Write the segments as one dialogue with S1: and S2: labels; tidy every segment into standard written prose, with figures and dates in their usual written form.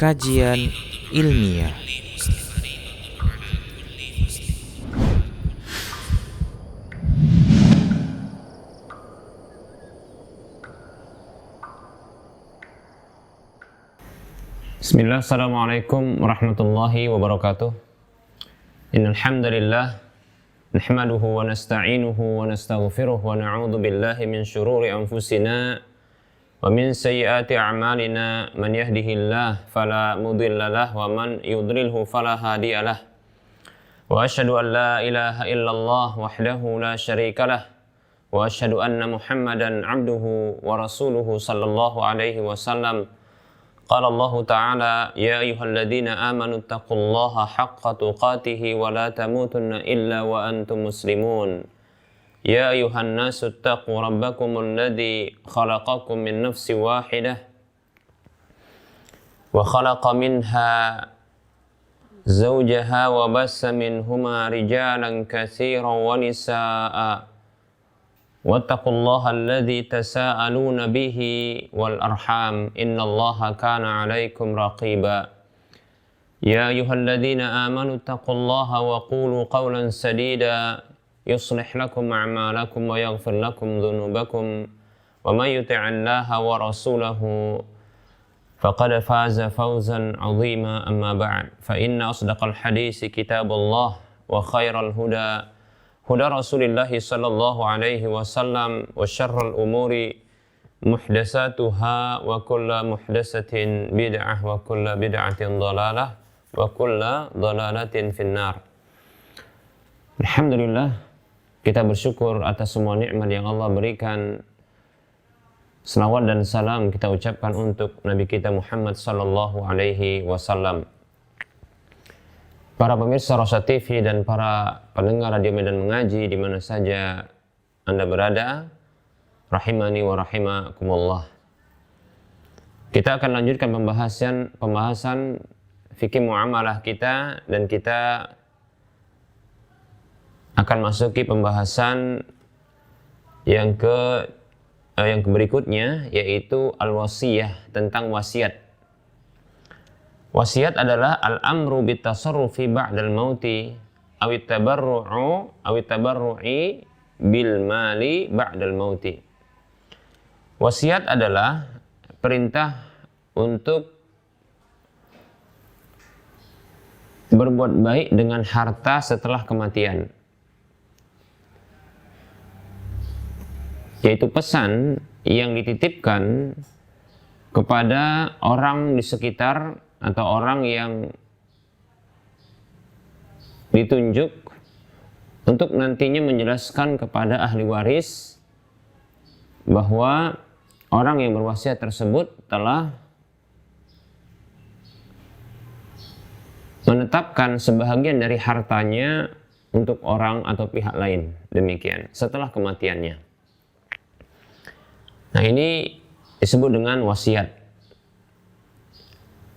S1: kajian ilmiah.
S2: Bismillah, assalamualaikum warahmatullahi wabarakatuh. Innal hamdalillah nahmaduhu wa nasta'inuhu wa nastaghfiruh wa na'udzu billahi min shururi anfusina wa min sayyiati a'malina. Man yahdihillahu fala mudhillalah wa man yudlilhu fala hadiyalah. Wa asyhadu an la ilaha illallah wahdahu la syarikalah wa asyhadu anna Muhammadan 'abduhu wa rasuluhu sallallahu alaihi wasallam. Qala Allah Ta'ala, ya ayyuhalladzina amanu taqullaha haqqa tuqatihi wa la tamutunna illa wa antum muslimun. Ya ayyuhan nasu taqu rabbakumul ladzi khalaqakum min nafsin wahidah wa khalaqa minha zawjaha wa bassa minhuma rijalan katsiran wa nisaa'a. Wattaqullaha alladzi tasaaluna bihi wal arham innallaha kana 'alaikum raqiba. Ya ayyuhalladzina amanu taqullaha wa qulu qawlan sadida yuslih lakum a'malakum wa yaghfir lakum dhunubakum wa may yuti'illaha wa rasulahu faqad faza fawzan 'azima. Amma ba'd, fa inna asdaqal hadisi kitabullah wa khairal huda huda Rasulillahi sallallahu alaihi wasallam wa syarrul umuri muhdatsatuha wa kullu muhdatsatin bid'ah wa kullu bid'atin dhalalah wa kullu dhalalatin finnar. Alhamdulillah, kita bersyukur atas semua nikmat yang Allah berikan. Selawat dan salam kita ucapkan untuk Nabi kita Muhammad sallallahu alaihi wasallam. Para pemirsa Rosa TV dan para pendengar Radio Medan Mengaji di mana saja Anda berada, rahimani wa rahimakumullah. Kita akan lanjutkan pembahasan fikih muamalah kita, dan kita akan masuki pembahasan yang berikutnya, yaitu al-wasiyah, tentang wasiat. Wasiat adalah al-amru bitasarrufi ba'dal mauti awit tabarru'i bil mali ba'dal mauti. Wasiat adalah perintah untuk berbuat baik dengan harta setelah kematian, yaitu pesan yang dititipkan kepada orang di sekitar atau orang yang ditunjuk untuk nantinya menjelaskan kepada ahli waris bahwa orang yang berwasiat tersebut telah menetapkan sebahagian dari hartanya untuk orang atau pihak lain, demikian setelah kematiannya. Nah, ini disebut dengan wasiat.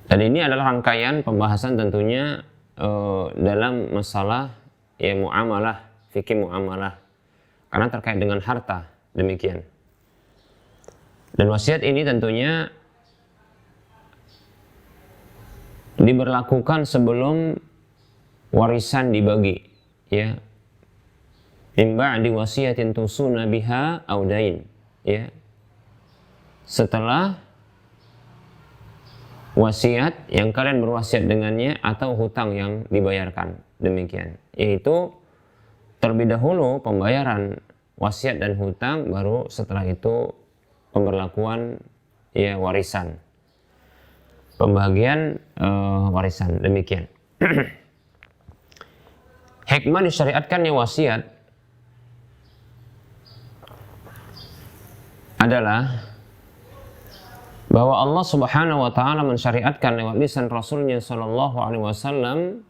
S2: Dan ini adalah rangkaian pembahasan tentunya dalam masalah muamalah, fikih muamalah, karena terkait dengan harta, demikian. Dan wasiat ini tentunya diberlakukan sebelum warisan dibagi, ya. Min ba'di wasiyatin tusuna biha aw dain, ya. Setelah wasiat yang kalian berwasiat dengannya atau hutang yang dibayarkan, demikian. Yaitu terlebih dahulu pembayaran wasiat dan hutang, baru setelah itu pemberlakuan warisan, pembagian warisan, demikian. Hikmah disyariatkannya wasiat adalah bahwa Allah Subhanahu wa taala mensyariatkan lewat lisan Rasulnya sallallahu alaihi wasallam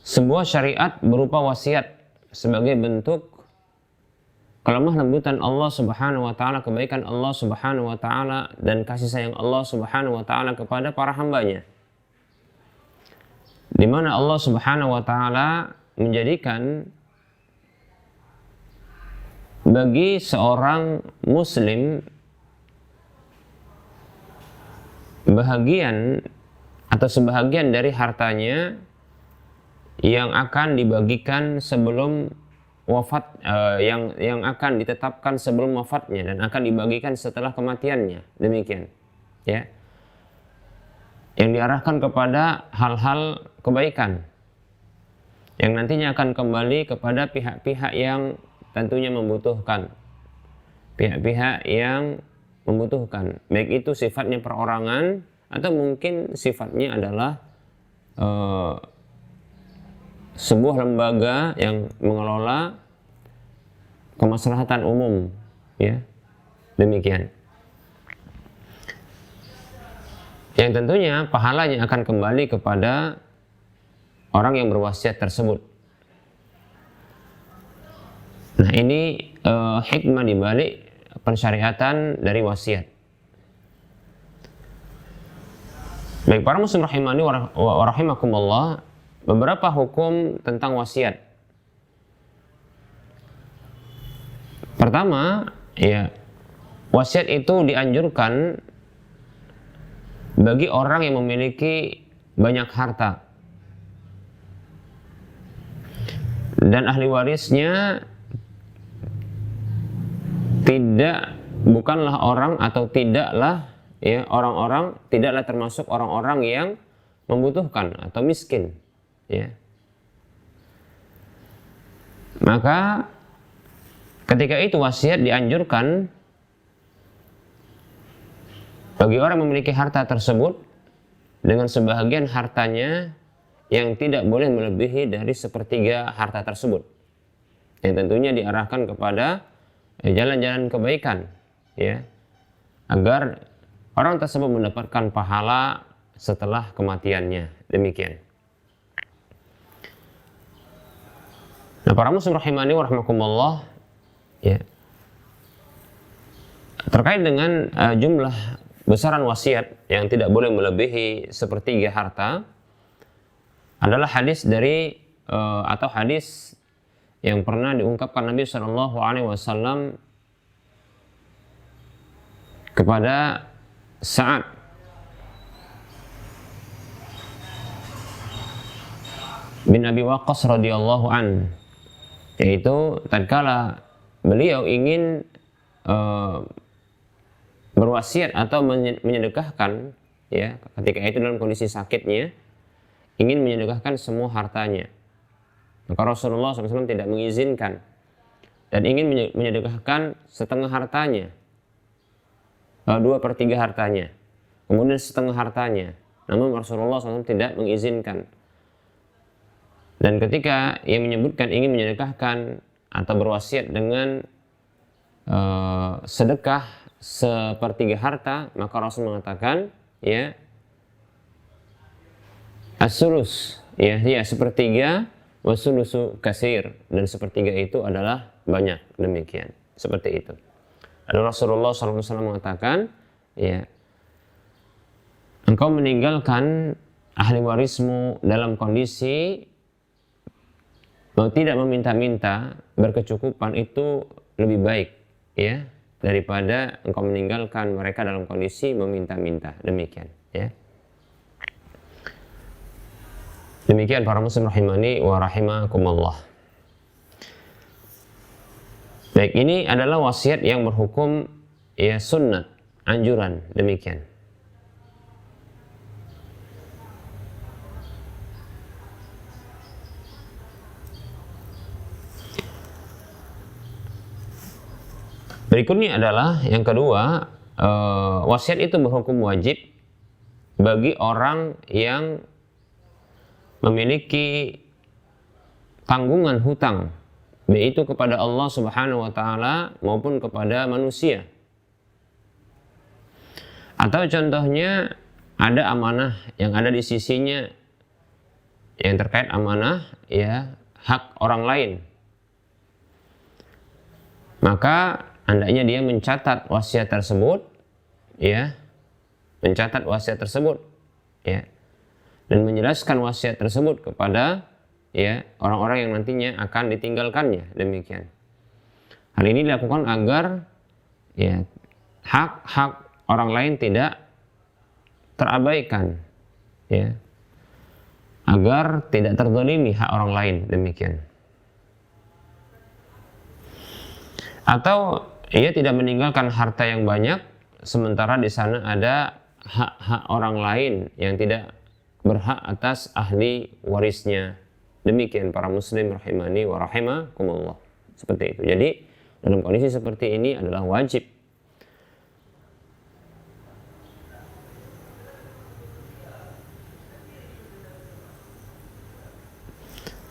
S2: sebuah syariat berupa wasiat sebagai bentuk kelemah lembutan Allah Subhanahu wa taala, kebaikan Allah Subhanahu wa taala, dan kasih sayang Allah Subhanahu wa taala kepada para hambanya. Di mana Allah Subhanahu wa taala menjadikan bagi seorang muslim bahagian atau sebahagian dari hartanya yang akan dibagikan sebelum wafat, yang akan ditetapkan sebelum wafatnya dan akan dibagikan setelah kematiannya, demikian ya, yang diarahkan kepada hal-hal kebaikan yang nantinya akan kembali kepada pihak-pihak yang tentunya membutuhkan, pihak-pihak yang membutuhkan, baik itu sifatnya perorangan atau mungkin sifatnya adalah sebuah lembaga yang mengelola kemaslahatan umum, ya, demikian. Yang tentunya pahalanya akan kembali kepada orang yang berwasiat tersebut. Nah, ini hikmah dibalik pensyariatan dari wasiat. Baik para muslim rahimani wa rahimakumullah, beberapa hukum tentang wasiat. Pertama, ya, wasiat itu dianjurkan bagi orang yang memiliki banyak harta dan ahli warisnya bukanlah orang atau tidaklah, ya, orang-orang, tidaklah termasuk orang-orang yang membutuhkan atau miskin, ya. Maka ketika itu wasiat dianjurkan bagi orang yang memiliki harta tersebut dengan sebahagian hartanya yang tidak boleh melebihi dari sepertiga harta tersebut, yang tentunya diarahkan kepada jalan-jalan kebaikan, ya, agar orang tersebut mendapatkan pahala setelah kematiannya, demikian. Nah, para muslim rahimani wa rahimakumullah, ya, terkait dengan jumlah besaran wasiat yang tidak boleh melebihi sepertiga harta adalah hadis dari atau hadis yang pernah diungkapkan Nabi Shallallahu Alaihi Wasallam kepada Sa'ad bin Abi Waqqas radhiyallahu an, yaitu tatkala beliau ingin berwasiat atau menyedekahkan, ya, ketika itu dalam kondisi sakitnya ingin menyedekahkan semua hartanya, maka Rasulullah SAW tidak mengizinkan dan ingin menyedekahkan setengah hartanya, 2/3 hartanya, kemudian setengah hartanya, namun Rasulullah SAW tidak mengizinkan. Dan ketika ia menyebutkan ingin menyedekahkan atau berwasiat dengan sedekah sepertiga harta, maka Rasul mengatakan, ya, as-sulus, ya, sepertiga, wasulusu kasir, dan sepertiga itu adalah banyak, demikian, seperti itu. Lalu Rasulullah SAW mengatakan, ya, engkau meninggalkan ahli warismu dalam kondisi tidak meminta-minta, berkecukupan, itu lebih baik, ya, daripada engkau meninggalkan mereka dalam kondisi meminta-minta, demikian, ya. Demikian para muslim rahimani wa rahimakumullah. Baik, ini adalah wasiat yang berhukum, ya, sunnat, anjuran, demikian. Berikutnya adalah yang kedua, wasiat itu berhukum wajib bagi orang yang memiliki tanggungan hutang, baik itu kepada Allah Subhanahu wa Ta'ala maupun kepada manusia. Atau contohnya ada amanah yang ada di sisinya yang terkait amanah, ya, hak orang lain, maka hendaknya dia mencatat wasiat tersebut, ya, mencatat wasiat tersebut, ya, dan menjelaskan wasiat tersebut kepada, ya, orang-orang yang nantinya akan ditinggalkannya, demikian. Hal ini dilakukan agar, ya, hak-hak orang lain tidak terabaikan, ya, agar tidak terzalimi hak orang lain, demikian. Atau ia tidak meninggalkan harta yang banyak sementara di sana ada hak-hak orang lain yang tidak berhak atas ahli warisnya. Demikian para muslim rahimani wa rahimakumullah. Seperti itu. Jadi dalam kondisi seperti ini adalah wajib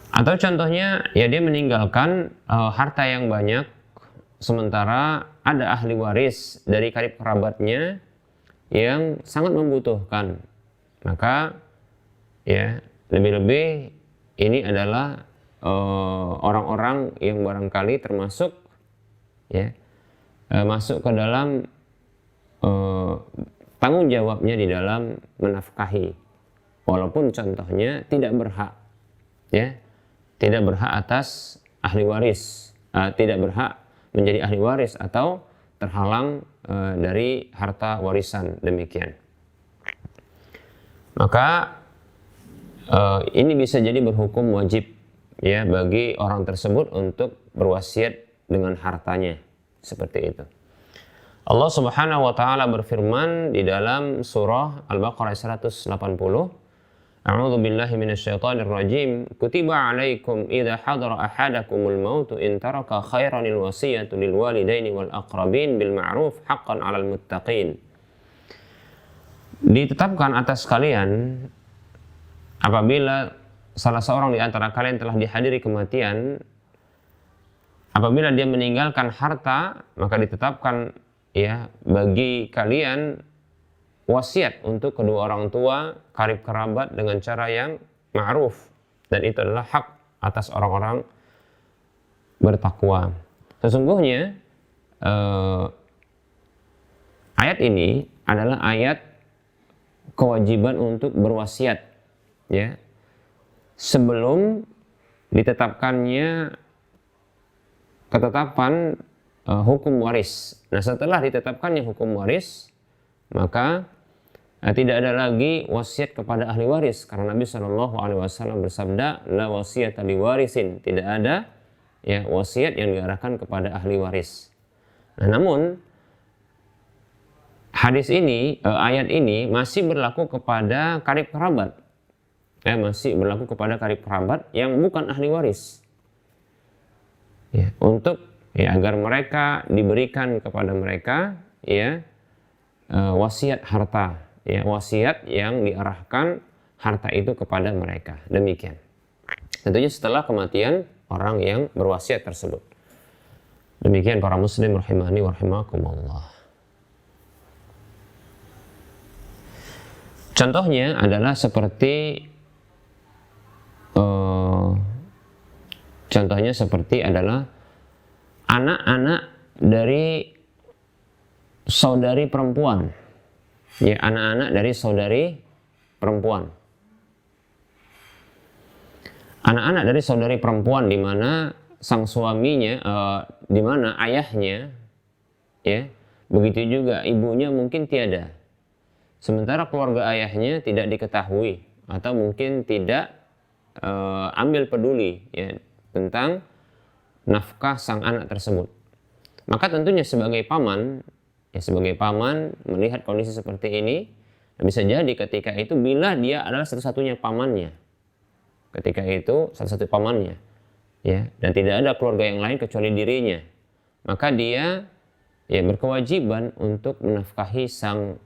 S2: atau contohnya ya dia meninggalkan harta yang banyak sementara ada ahli waris dari karib kerabatnya yang sangat membutuhkan, maka ya lebih-lebih ini adalah orang-orang yang barangkali termasuk ya masuk ke dalam tanggung jawabnya di dalam menafkahi, walaupun contohnya tidak berhak, ya, tidak berhak atas ahli waris, tidak berhak menjadi ahli waris atau terhalang dari harta warisan, demikian. Maka ini bisa jadi berhukum wajib ya bagi orang tersebut untuk berwasiat dengan hartanya, seperti itu. Allah Subhanahu wa taala berfirman di dalam surah Al-Baqarah 180, A'udzu billahi minasyaitonir rajim. Kutiba 'alaikum idza hadara ahadakumul mautu in taraka khairanil wasiyatu lil walidaini wal aqrabin bil ma'ruf haqqan 'alal muttaqin. Ditetapkan atas kalian apabila salah seorang di antara kalian telah dihadiri kematian, apabila dia meninggalkan harta, maka ditetapkan ya bagi kalian wasiat untuk kedua orang tua, karib kerabat dengan cara yang ma'ruf, dan itu adalah hak atas orang-orang bertakwa. Sesungguhnya ayat ini adalah ayat kewajiban untuk berwasiat, ya, sebelum ditetapkannya ketetapan hukum waris. Nah, setelah ditetapkannya hukum waris, maka tidak ada lagi wasiat kepada ahli waris, karena Nabi Shallallahu Alaihi Wasallam bersabda, la wasiyata li warisin, tidak ada ya wasiat yang diarahkan kepada ahli waris. Nah, namun hadis ini, ayat ini masih berlaku kepada karib kerabat, masih berlaku kepada karib kerabat yang bukan ahli waris, ya, untuk ya agar mereka diberikan kepada mereka ya wasiat harta, ya, wasiat yang diarahkan harta itu kepada mereka, demikian. Tentunya setelah kematian orang yang berwasiat tersebut. Demikian para muslim rahimani wa rahimakumullah. Contohnya adalah seperti adalah anak-anak dari saudari perempuan, ya, anak-anak dari saudari perempuan. Anak-anak dari saudari perempuan di mana sang suaminya, di mana ayahnya, ya, begitu juga ibunya mungkin tiada. Sementara keluarga ayahnya tidak diketahui atau mungkin tidak ambil peduli ya tentang nafkah sang anak tersebut. Maka tentunya sebagai paman melihat kondisi seperti ini, bisa jadi ketika itu bila dia adalah satu-satunya pamannya, ketika itu satu-satu pamannya, ya, dan tidak ada keluarga yang lain kecuali dirinya, maka dia ya berkewajiban untuk menafkahi sang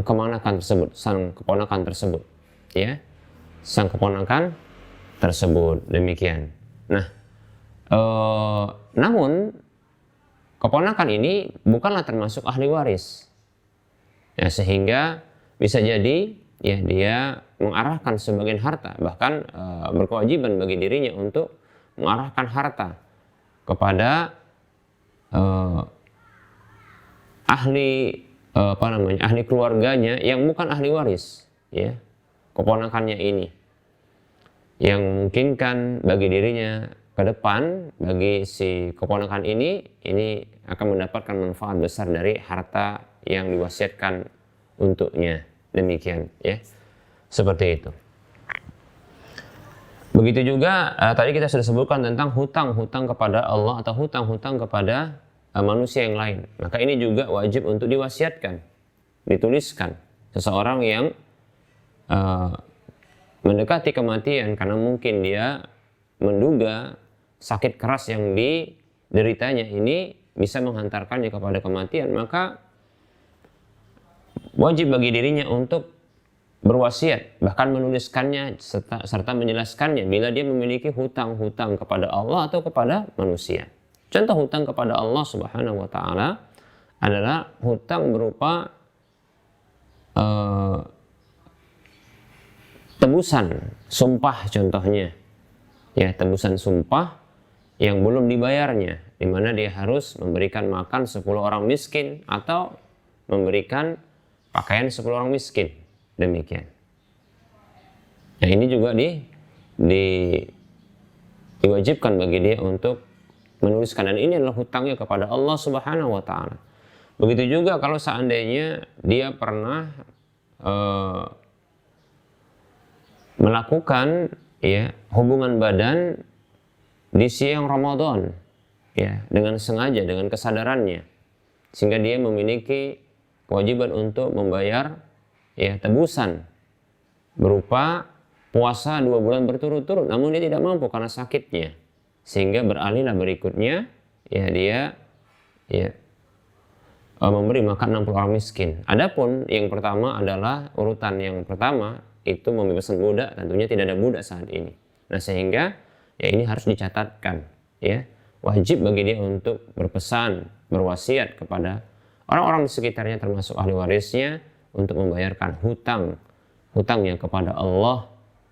S2: keponakan tersebut, ya, sang keponakan tersebut, demikian. Nah, namun keponakan ini bukanlah termasuk ahli waris, ya, sehingga bisa jadi ya dia mengarahkan sebagian harta, bahkan berkewajiban bagi dirinya untuk mengarahkan harta kepada ahli keluarganya yang bukan ahli waris, ya, keponakannya ini, yang memungkinkan bagi dirinya ke depan, bagi si keponakan ini akan mendapatkan manfaat besar dari harta yang diwasiatkan untuknya. Demikian ya. Seperti itu. Begitu juga tadi kita sudah sebutkan tentang hutang-hutang kepada Allah atau hutang-hutang kepada manusia yang lain. Maka ini juga wajib untuk diwasiatkan, dituliskan. Seseorang yang mendekati kematian karena mungkin dia menduga sakit keras yang dideritanya ini bisa menghantarkannya kepada kematian, maka wajib bagi dirinya untuk berwasiat, bahkan menuliskannya serta menjelaskannya bila dia memiliki hutang-hutang kepada Allah atau kepada manusia. Contoh hutang kepada Allah Subhanahu wa taala adalah hutang berupa tebusan sumpah contohnya. Ya, tebusan sumpah yang belum dibayarnya, di mana dia harus memberikan makan 10 orang miskin atau memberikan pakaian 10 orang miskin. Demikian. Nah, ini juga diwajibkan bagi dia untuk menuliskan, dan ini adalah hutangnya kepada Allah Subhanahu wa taala. Begitu juga kalau seandainya dia pernah melakukan ya hubungan badan di siang Ramadan ya, dengan sengaja, dengan kesadarannya, sehingga dia memiliki kewajiban untuk membayar ya tebusan berupa puasa 2 bulan berturut-turut, namun dia tidak mampu karena sakitnya, sehingga beralihlah berikutnya ya dia ya memberi makan 60 orang miskin. Adapun yang pertama adalah urutan yang pertama itu membebaskan budak, tentunya tidak ada budak saat ini. Nah, sehingga ya ini harus dicatatkan ya, wajib bagi dia untuk berpesan, berwasiat kepada orang-orang di sekitarnya termasuk ahli warisnya untuk membayarkan hutangnya kepada Allah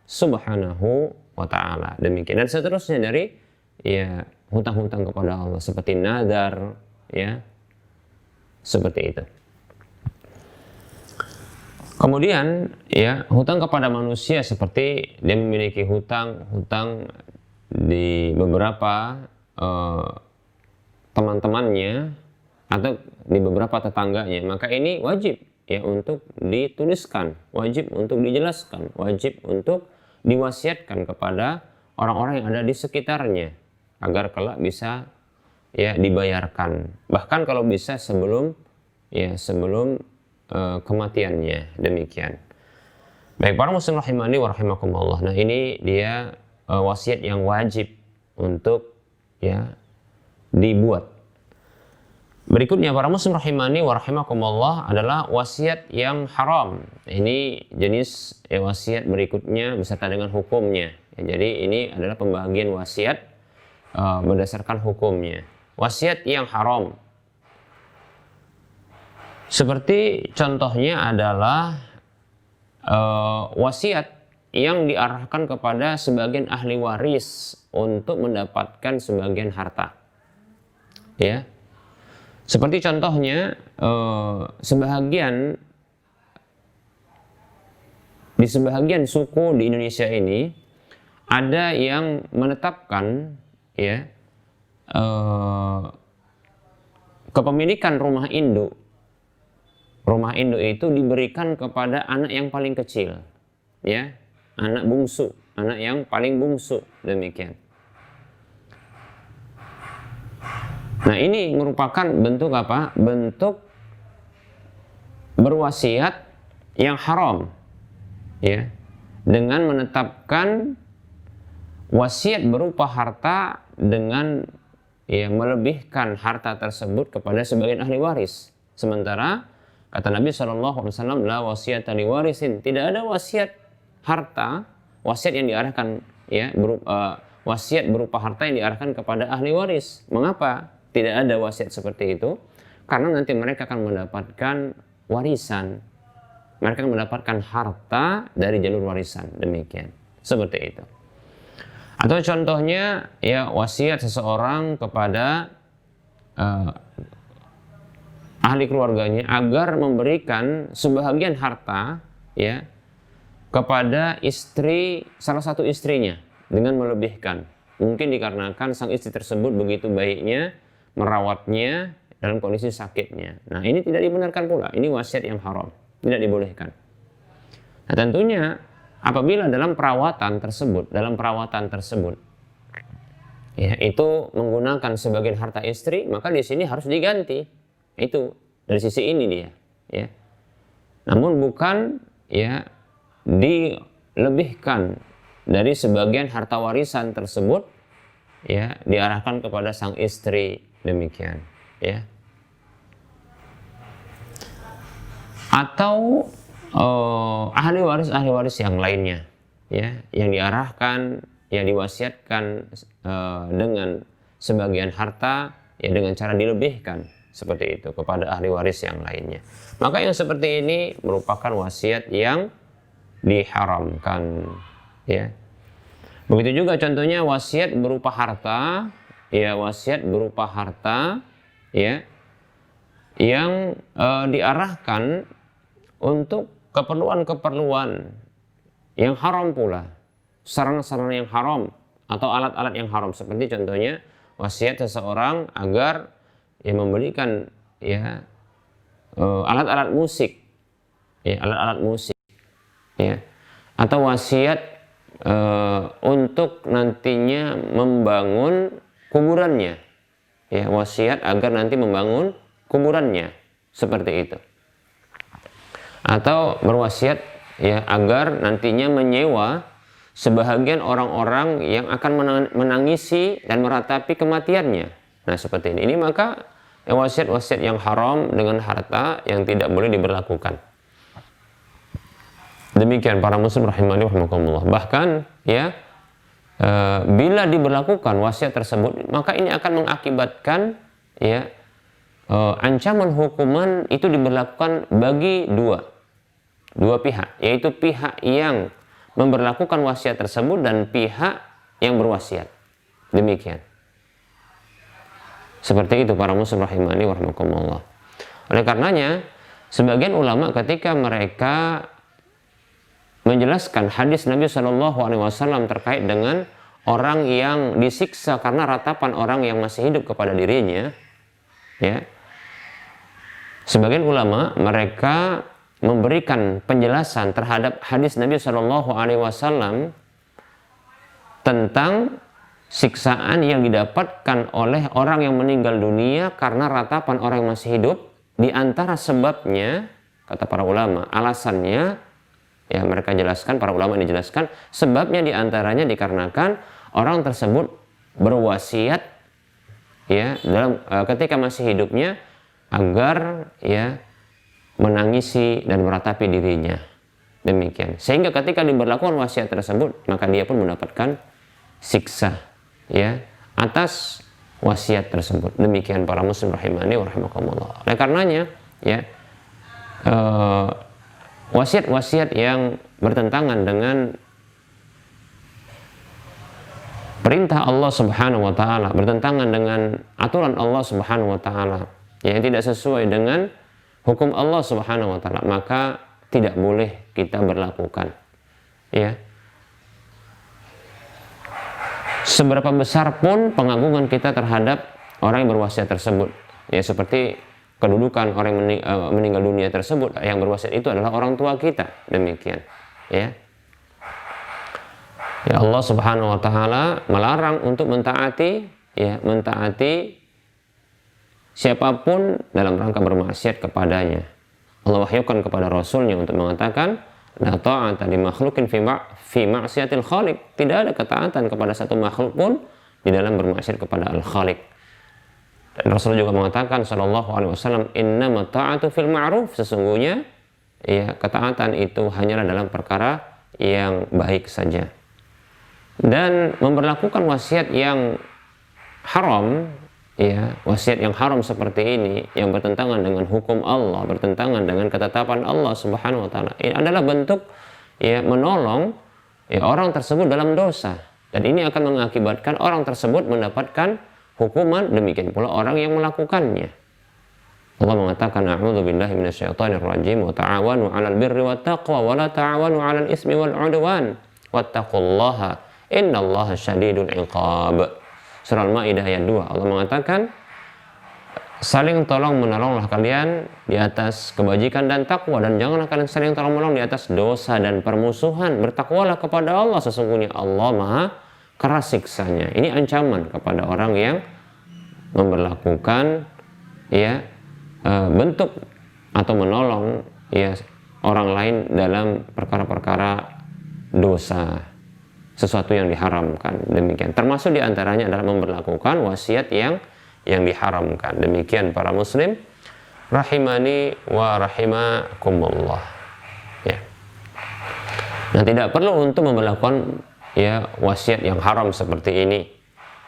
S2: Subhanahu wa taala. Demikian, dan seterusnya dari ya hutang-hutang kepada Allah seperti nadar ya, seperti itu. Kemudian ya hutang kepada manusia seperti dia memiliki hutang di beberapa teman-temannya atau di beberapa tetangganya, maka ini wajib ya untuk dituliskan, wajib untuk dijelaskan, wajib untuk diwasiatkan kepada orang-orang yang ada di sekitarnya agar kelak bisa ya dibayarkan, bahkan kalau bisa sebelum kematiannya. Demikian. Baik, para muslim rahimani wa rahimakumullah. Nah, ini dia wasiat yang wajib untuk ya dibuat. Berikutnya para muslim rahimani wa rahimakumullah adalah wasiat yang haram. Ini jenis wasiat berikutnya beserta dengan hukumnya. Ya, jadi ini adalah pembagian wasiat berdasarkan hukumnya. Wasiat yang haram, seperti contohnya adalah wasiat yang diarahkan kepada sebagian ahli waris untuk mendapatkan sebagian harta. Ya. Seperti contohnya di sebahagian suku di Indonesia ini ada yang menetapkan ya kepemilikan rumah induk. Rumah induk itu diberikan kepada anak yang paling kecil, ya, anak bungsu, anak yang paling bungsu, demikian. Nah, ini merupakan bentuk apa? Bentuk berwasiat yang haram, ya, dengan menetapkan wasiat berupa harta dengan ya melebihkan harta tersebut kepada sebagian ahli waris. Sementara kata Nabi SAW, la wasiyata li warisin, tidak ada wasiat harta, wasiat yang diarahkan ya wasiat berupa harta yang diarahkan kepada ahli waris. Mengapa tidak ada wasiat seperti itu? Karena nanti mereka akan mendapatkan warisan, mereka akan mendapatkan harta dari jalur warisan, demikian, seperti itu. Atau contohnya ya wasiat seseorang kepada ahli keluarganya agar memberikan sebahagian harta ya kepada istri, salah satu istrinya, dengan melebihkan. Mungkin dikarenakan sang istri tersebut begitu baiknya merawatnya dalam kondisi sakitnya. Nah, ini tidak dibenarkan pula. Ini wasiat yang haram. tidak dibolehkan. Nah, tentunya apabila dalam perawatan tersebut ya itu menggunakan sebagian harta istri, maka di sini harus diganti. Itu dari sisi ini dia, ya. Namun bukan ya dilebihkan dari sebagian harta warisan tersebut ya diarahkan kepada sang istri, demikian, ya. Atau ahli waris yang lainnya, ya, yang diarahkan, yang diwasiatkan dengan sebagian harta, ya dengan cara dilebihkan seperti itu kepada ahli waris yang lainnya. Maka yang seperti ini merupakan wasiat yang diharamkan, ya. Begitu juga contohnya wasiat berupa harta, ya, ya, yang diarahkan untuk keperluan-keperluan yang haram pula, sarana-sarana yang haram atau alat-alat yang haram, seperti contohnya wasiat seseorang agar ya memberikan ya alat-alat musik, ya, ya, atau wasiat untuk nantinya membangun kuburannya, ya, wasiat agar nanti membangun kuburannya, seperti itu. Atau berwasiat ya agar nantinya menyewa sebahagian orang-orang yang akan menangisi dan meratapi kematiannya. Nah, seperti ini. Ini maka ya, wasiat-wasiat yang haram dengan harta yang tidak boleh diberlakukan. Demikian para muslim rahimani rahimakumullah. Bahkan ya bila diberlakukan wasiat tersebut, maka ini akan mengakibatkan ya ancaman hukuman itu diberlakukan bagi dua pihak, yaitu pihak yang memberlakukan wasiat tersebut dan pihak yang berwasiat. Demikian. Seperti itu para muslim rahimani wa rahimakumullah. Oleh karenanya, sebagian ulama ketika mereka menjelaskan hadis Nabi SAW terkait dengan orang yang disiksa karena ratapan orang yang masih hidup kepada dirinya, ya, sebagian ulama mereka memberikan penjelasan terhadap hadis Nabi SAW tentang siksaan yang didapatkan oleh orang yang meninggal dunia karena ratapan orang yang masih hidup. Di antara sebabnya, kata para ulama, alasannya, ya mereka jelaskan, para ulama ini jelaskan, sebabnya diantaranya dikarenakan orang tersebut berwasiat, ya, dalam ketika masih hidupnya agar ya menangisi dan meratapi dirinya, demikian. Sehingga ketika diberlakukan wasiat tersebut, maka dia pun mendapatkan siksa, ya, atas wasiat tersebut. Demikian para muslim rahimani wa rahimakumullah. Oleh karenanya, ya, wasiat-wasiat yang bertentangan dengan perintah Allah Subhanahu wa taala, bertentangan dengan aturan Allah Subhanahu wa taala, yang tidak sesuai dengan hukum Allah Subhanahu wa taala, maka tidak boleh kita berlakukan, ya. Seberapa besar pun pengagungan kita terhadap orang yang berwasiat tersebut, ya, seperti kedudukan orang yang meninggal dunia tersebut, yang berwasiat itu adalah orang tua kita, demikian, ya. Ya, Allah Subhanahu wa taala melarang untuk mentaati siapapun dalam rangka bermaksiat kepadanya. Allah wahyukan kepada Rasulnya untuk mengatakan, la ta'ata li makhluqin fi ma'siyatil khaliq. Tidak ada ketaatan kepada satu makhluk pun di dalam bermaksiat kepada al-Khaliq. Dan Rasul juga mengatakan sallallahu alaihi wasallam, innamat ta'atu fil ma'ruf. Sesungguhnya ya ketaatan itu hanyalah dalam perkara yang baik saja. Dan memberlakukan wasiat yang haram, ya, wasiat yang haram seperti ini yang bertentangan dengan hukum Allah, bertentangan dengan ketetapan Allah Subhanahu wa taala, ini adalah bentuk ya menolong ya orang tersebut dalam dosa, dan ini akan mengakibatkan orang tersebut mendapatkan hukuman, demikian pula orang yang melakukannya. Allah mengatakan, a'udzubillahi minasyaitonir rajim, wa ta'awanu 'alal birri wat taqwa wa la ta'awanu 'alal ismi wal 'udwan wattaqullaha innallaha syadidul 'iqab. Surah Al-Maidah ayat 2, Allah mengatakan, saling tolong menolonglah kalian di atas kebajikan dan takwa, dan janganlah kalian saling tolong menolong di atas dosa dan permusuhan. Bertakwalah kepada Allah, sesungguhnya Allah Maha keras siksanya. Ini ancaman kepada orang yang memperlakukan ya bentuk atau menolong ya orang lain dalam perkara-perkara dosa, sesuatu yang diharamkan. Demikian. Termasuk diantaranya adalah memperlakukan wasiat yang diharamkan. Demikian para muslim rahimani wa rahimakumullah. Ya. Nah, tidak perlu untuk memperlakukan ya wasiat yang haram seperti ini.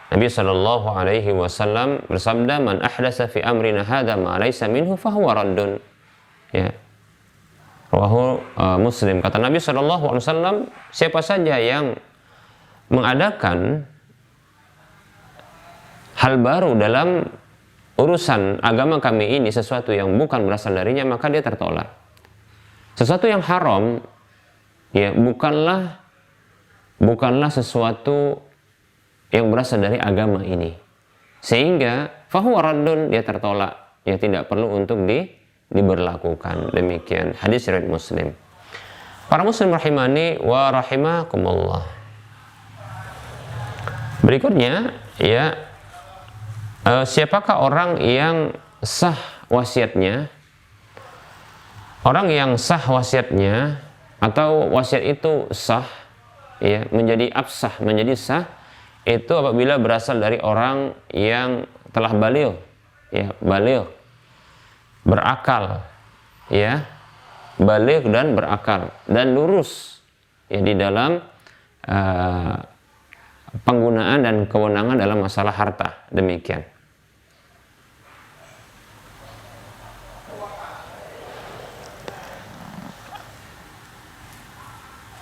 S2: Nabi Shallallahu Alaihi Wasallam bersabda, "Man ahdasa fi amrina hadza ma laysa minhu fahuwa raddun." Ya. Rawahu Muslim. Kata Nabi Shallallahu Alaihi Wasallam, siapa saja yang mengadakan hal baru dalam urusan agama kami ini, sesuatu yang bukan berasal darinya, maka dia tertolak. Sesuatu yang haram ya bukanlah sesuatu yang berasal dari agama ini, sehingga fahuwa raddun, dia tertolak, ya tidak perlu untuk diberlakukan. Demikian hadis riwayat Muslim. Para muslim rahimani wa rahimakumullah. Berikutnya ya, siapakah orang yang sah wasiatnya? Orang yang sah wasiatnya atau wasiat itu sah ya, menjadi absah, menjadi sah, itu apabila berasal dari orang yang telah baligh, ya, baligh, berakal, ya, baligh dan berakal dan lurus ya di dalam penggunaan dan kewenangan dalam masalah harta. Demikian.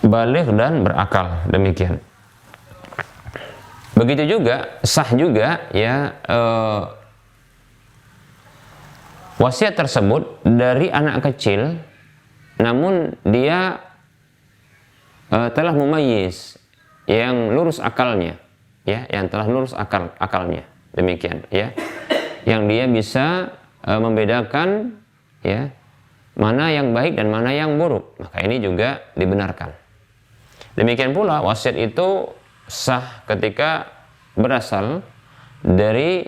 S2: Baligh dan berakal. Demikian. Begitu juga sah juga ya wasiat tersebut dari anak kecil, namun dia telah mumayyiz, yang lurus akalnya, ya, yang telah lurus akalnya. Demikian, ya, yang dia bisa membedakan ya mana yang baik dan mana yang buruk, maka ini juga dibenarkan. Demikian pula wasiat itu sah ketika berasal dari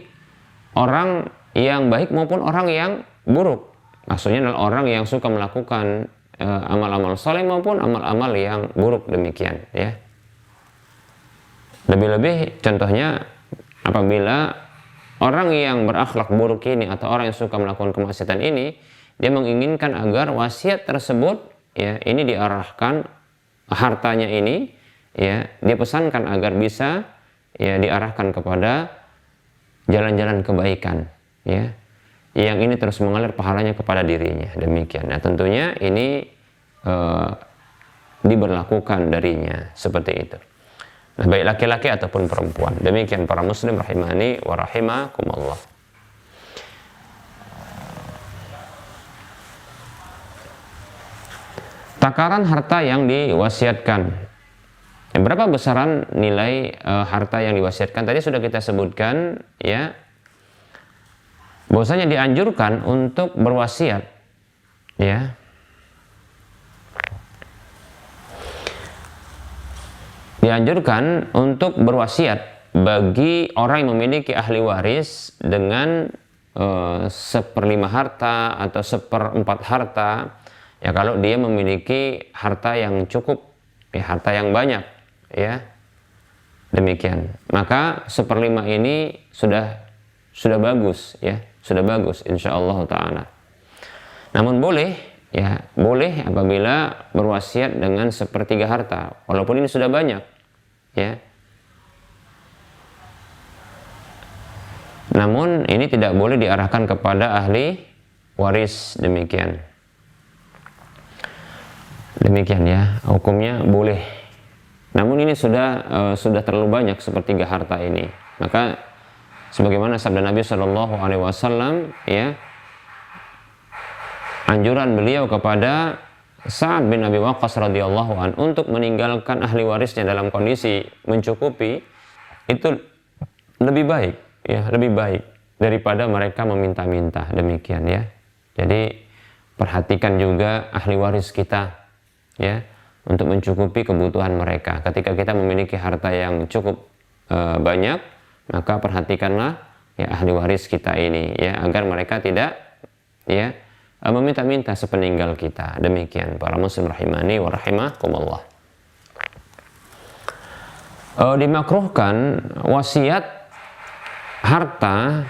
S2: orang yang baik maupun orang yang buruk. Maksudnya adalah orang yang suka melakukan amal-amal saleh maupun amal-amal yang buruk. Demikian, ya. Lebih-lebih contohnya apabila orang yang berakhlak buruk ini atau orang yang suka melakukan kemaksiatan ini, dia menginginkan agar wasiat tersebut ya ini diarahkan, hartanya ini ya dia pesankan agar bisa ya diarahkan kepada jalan-jalan kebaikan, ya, yang ini terus mengalir pahalanya kepada dirinya. Demikian. Nah, tentunya ini diberlakukan darinya seperti itu. Nah, baik laki-laki ataupun perempuan. Demikian para muslim rahimani wa rahimakumullah. Takaran harta yang diwasiatkan. Berapa besaran nilai harta yang diwasiatkan? Tadi sudah kita sebutkan ya, bahwasanya dianjurkan untuk berwasiat, ya. Dianjurkan untuk berwasiat bagi orang yang memiliki ahli waris dengan 1/5 harta atau 1/4 harta, ya, kalau dia memiliki harta yang cukup, ya, harta yang banyak, ya, demikian. Maka 1/5 ini sudah bagus, ya, sudah bagus insyaallah taala. Namun boleh, ya, boleh apabila berwasiat dengan 1/3 harta, walaupun ini sudah banyak, ya. Namun ini tidak boleh diarahkan kepada ahli waris. Demikian. Demikian, ya, hukumnya boleh. Namun ini sudah terlalu banyak 1/3 harta ini. Maka sebagaimana sabda Nabi Shallallahu Alaihi Wasallam, ya, anjuran beliau kepada Sa'ad bin Abi Waqqas radhiyallahu an untuk meninggalkan ahli warisnya dalam kondisi mencukupi, itu lebih baik, ya, lebih baik daripada mereka meminta-minta, demikian ya. Jadi perhatikan juga ahli waris kita ya, untuk mencukupi kebutuhan mereka. Ketika kita memiliki harta yang cukup banyak, maka perhatikanlah ya ahli waris kita ini ya, agar mereka tidak ya meminta-minta sepeninggal kita. Demikian para muslim rahimani wa rahimakumullah. Dimakruhkan wasiat harta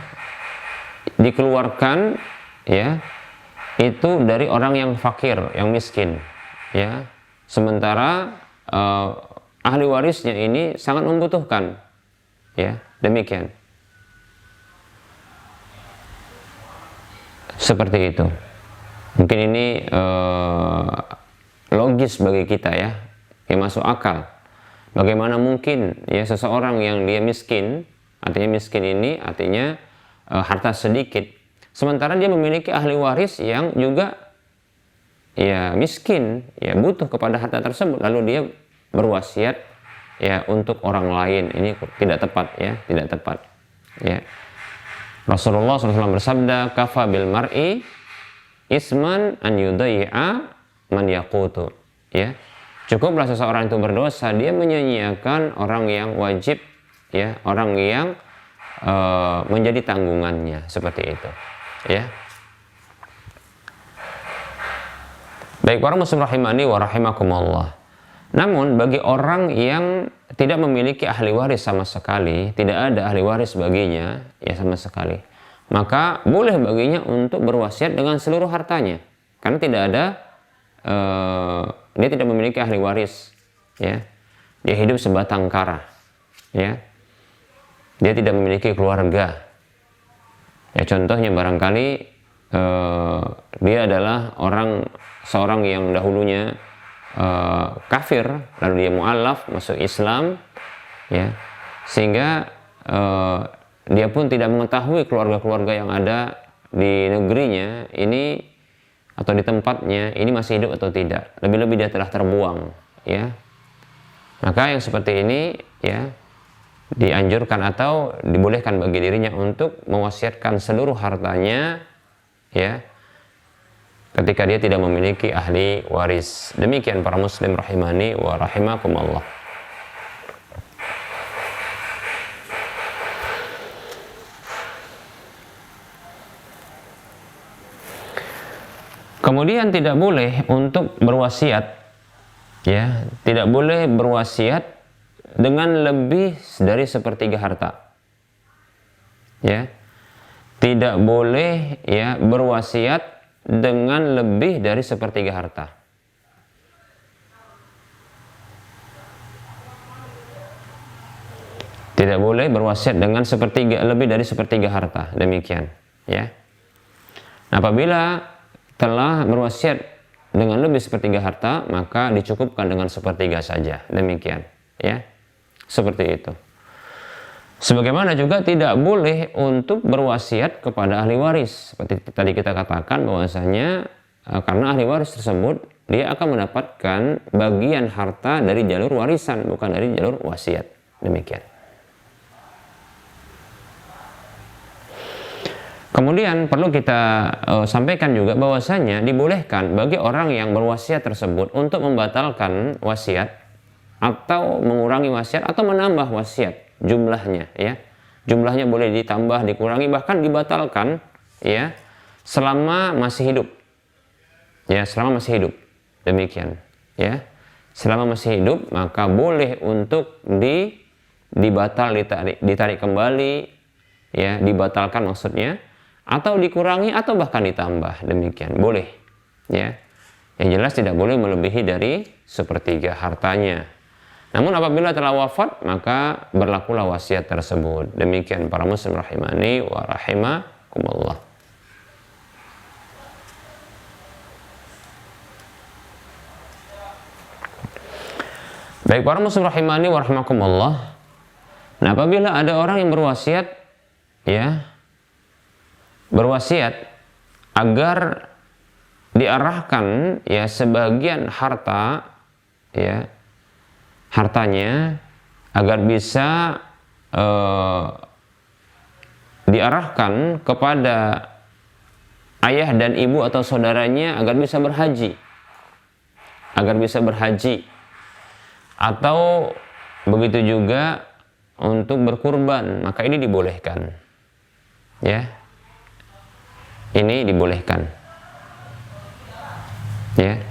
S2: dikeluarkan ya itu dari orang yang fakir, yang miskin ya, sementara ahli warisnya ini sangat membutuhkan ya, demikian. Seperti itu. Mungkin ini logis bagi kita ya, yang masuk akal. Bagaimana mungkin ya seseorang yang dia miskin, artinya miskin ini artinya harta sedikit, sementara dia memiliki ahli waris yang juga ya miskin, ya butuh kepada harta tersebut, lalu dia berwasiat ya untuk orang lain. Ini tidak tepat ya, tidak tepat ya. Rasulullah SAW bersabda, kafa bil mar'i isman an yudai'a man yaqutu ya. Cukuplah seseorang itu berdosa, dia menyia-nyiakan orang yang wajib ya, orang yang menjadi tanggungannya, seperti itu ya. Baik para muslim rahimani wa rahimakumullah. Namun bagi orang yang tidak memiliki ahli waris sama sekali, tidak ada ahli waris baginya ya sama sekali, maka boleh baginya untuk berwasiat dengan seluruh hartanya, karena tidak ada dia tidak memiliki ahli waris ya, dia hidup sebatang kara ya, dia tidak memiliki keluarga ya. Contohnya barangkali dia adalah seorang yang dahulunya kafir, lalu dia mu'allaf, masuk Islam ya, sehingga dia pun tidak mengetahui keluarga-keluarga yang ada di negerinya ini atau di tempatnya ini masih hidup atau tidak, lebih-lebih dia telah terbuang ya. Maka yang seperti ini ya dianjurkan atau dibolehkan bagi dirinya untuk mewasiatkan seluruh hartanya ya, ketika dia tidak memiliki ahli waris. Demikian para muslim rahimani wa rahimakumullah. Kemudian tidak boleh untuk berwasiat ya, tidak boleh berwasiat dengan lebih dari sepertiga harta ya. Tidak boleh ya berwasiat dengan lebih dari sepertiga harta. Tidak boleh berwasiat dengan lebih dari sepertiga harta, demikian ya. Apabila telah berwasiat dengan lebih sepertiga harta, maka dicukupkan dengan sepertiga saja, demikian ya, seperti itu. Sebagaimana juga tidak boleh untuk berwasiat kepada ahli waris, seperti tadi kita katakan bahwasanya karena ahli waris tersebut dia akan mendapatkan bagian harta dari jalur warisan, bukan dari jalur wasiat, demikian. Kemudian perlu kita sampaikan juga bahwasanya dibolehkan bagi orang yang berwasiat tersebut untuk membatalkan wasiat atau mengurangi wasiat atau menambah wasiat jumlahnya ya. Jumlahnya boleh ditambah, dikurangi, bahkan dibatalkan ya selama masih hidup. Ya, selama masih hidup. Demikian ya. Selama masih hidup maka boleh untuk ditarik kembali ya, dibatalkan maksudnya, atau dikurangi atau bahkan ditambah, demikian boleh ya. Yang jelas tidak boleh melebihi dari sepertiga hartanya. Namun apabila telah wafat maka berlakulah wasiat tersebut. Demikian para muslim rahimani wa rahimakumullah. Baik para muslim rahimani wa rahimakumullah. Nah, apabila ada orang yang berwasiat ya, berwasiat agar diarahkan ya sebagian harta ya, hartanya agar bisa diarahkan kepada ayah dan ibu atau saudaranya agar bisa berhaji, atau begitu juga untuk berkurban, maka ini dibolehkan, ya, ini dibolehkan, ya.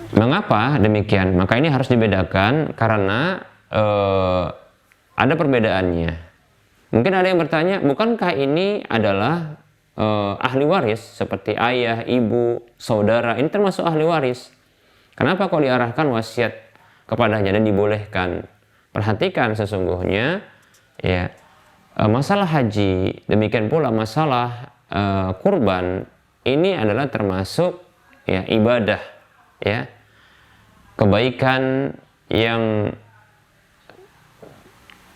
S2: Mengapa demikian? Maka ini harus dibedakan karena ada perbedaannya. Mungkin ada yang bertanya, bukankah ini adalah ahli waris seperti ayah, ibu, saudara? Ini termasuk ahli waris. Kenapa kok diarahkan wasiat kepadanya dan dibolehkan? Perhatikan sesungguhnya, ya, masalah haji, demikian pula masalah kurban, ini adalah termasuk, ya, ibadah, ya, kebaikan yang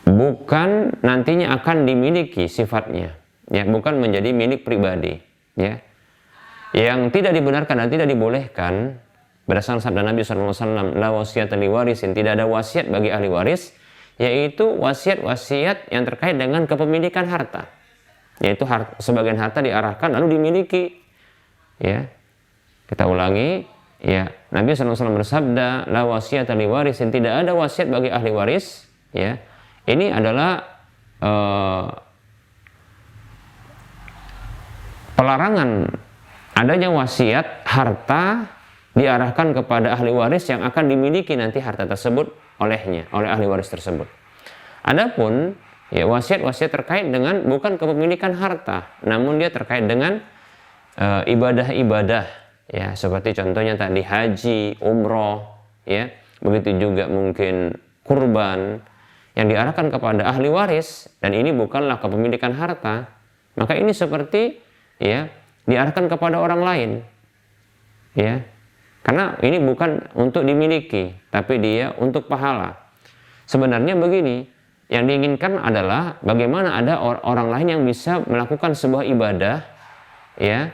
S2: bukan nantinya akan dimiliki sifatnya, ya, bukan menjadi milik pribadi, ya. Yang tidak dibenarkan dan tidak dibolehkan berdasarkan sabda Nabi SAW, la wasiyata li warisin, tidak ada wasiat bagi ahli waris, yaitu wasiat-wasiat yang terkait dengan kepemilikan harta, yaitu sebagian harta diarahkan lalu dimiliki, ya. Kita ulangi, ya, Nabi SAW bersabda, la wasiyata li warisin, tidak ada wasiat bagi ahli waris, ya. Ini adalah pelarangan adanya wasiat harta diarahkan kepada ahli waris yang akan dimiliki nanti harta tersebut oleh ahli waris tersebut. Adapun, ya, wasiat-wasiat terkait dengan bukan kepemilikan harta, namun dia terkait dengan ibadah-ibadah, ya, seperti contohnya tadi haji, umroh, ya, begitu juga mungkin kurban yang diarahkan kepada ahli waris dan ini bukanlah kepemilikan harta, maka ini seperti, ya, diarahkan kepada orang lain, ya, karena ini bukan untuk dimiliki tapi dia untuk pahala. Sebenarnya begini, yang diinginkan adalah bagaimana ada orang lain yang bisa melakukan sebuah ibadah, ya,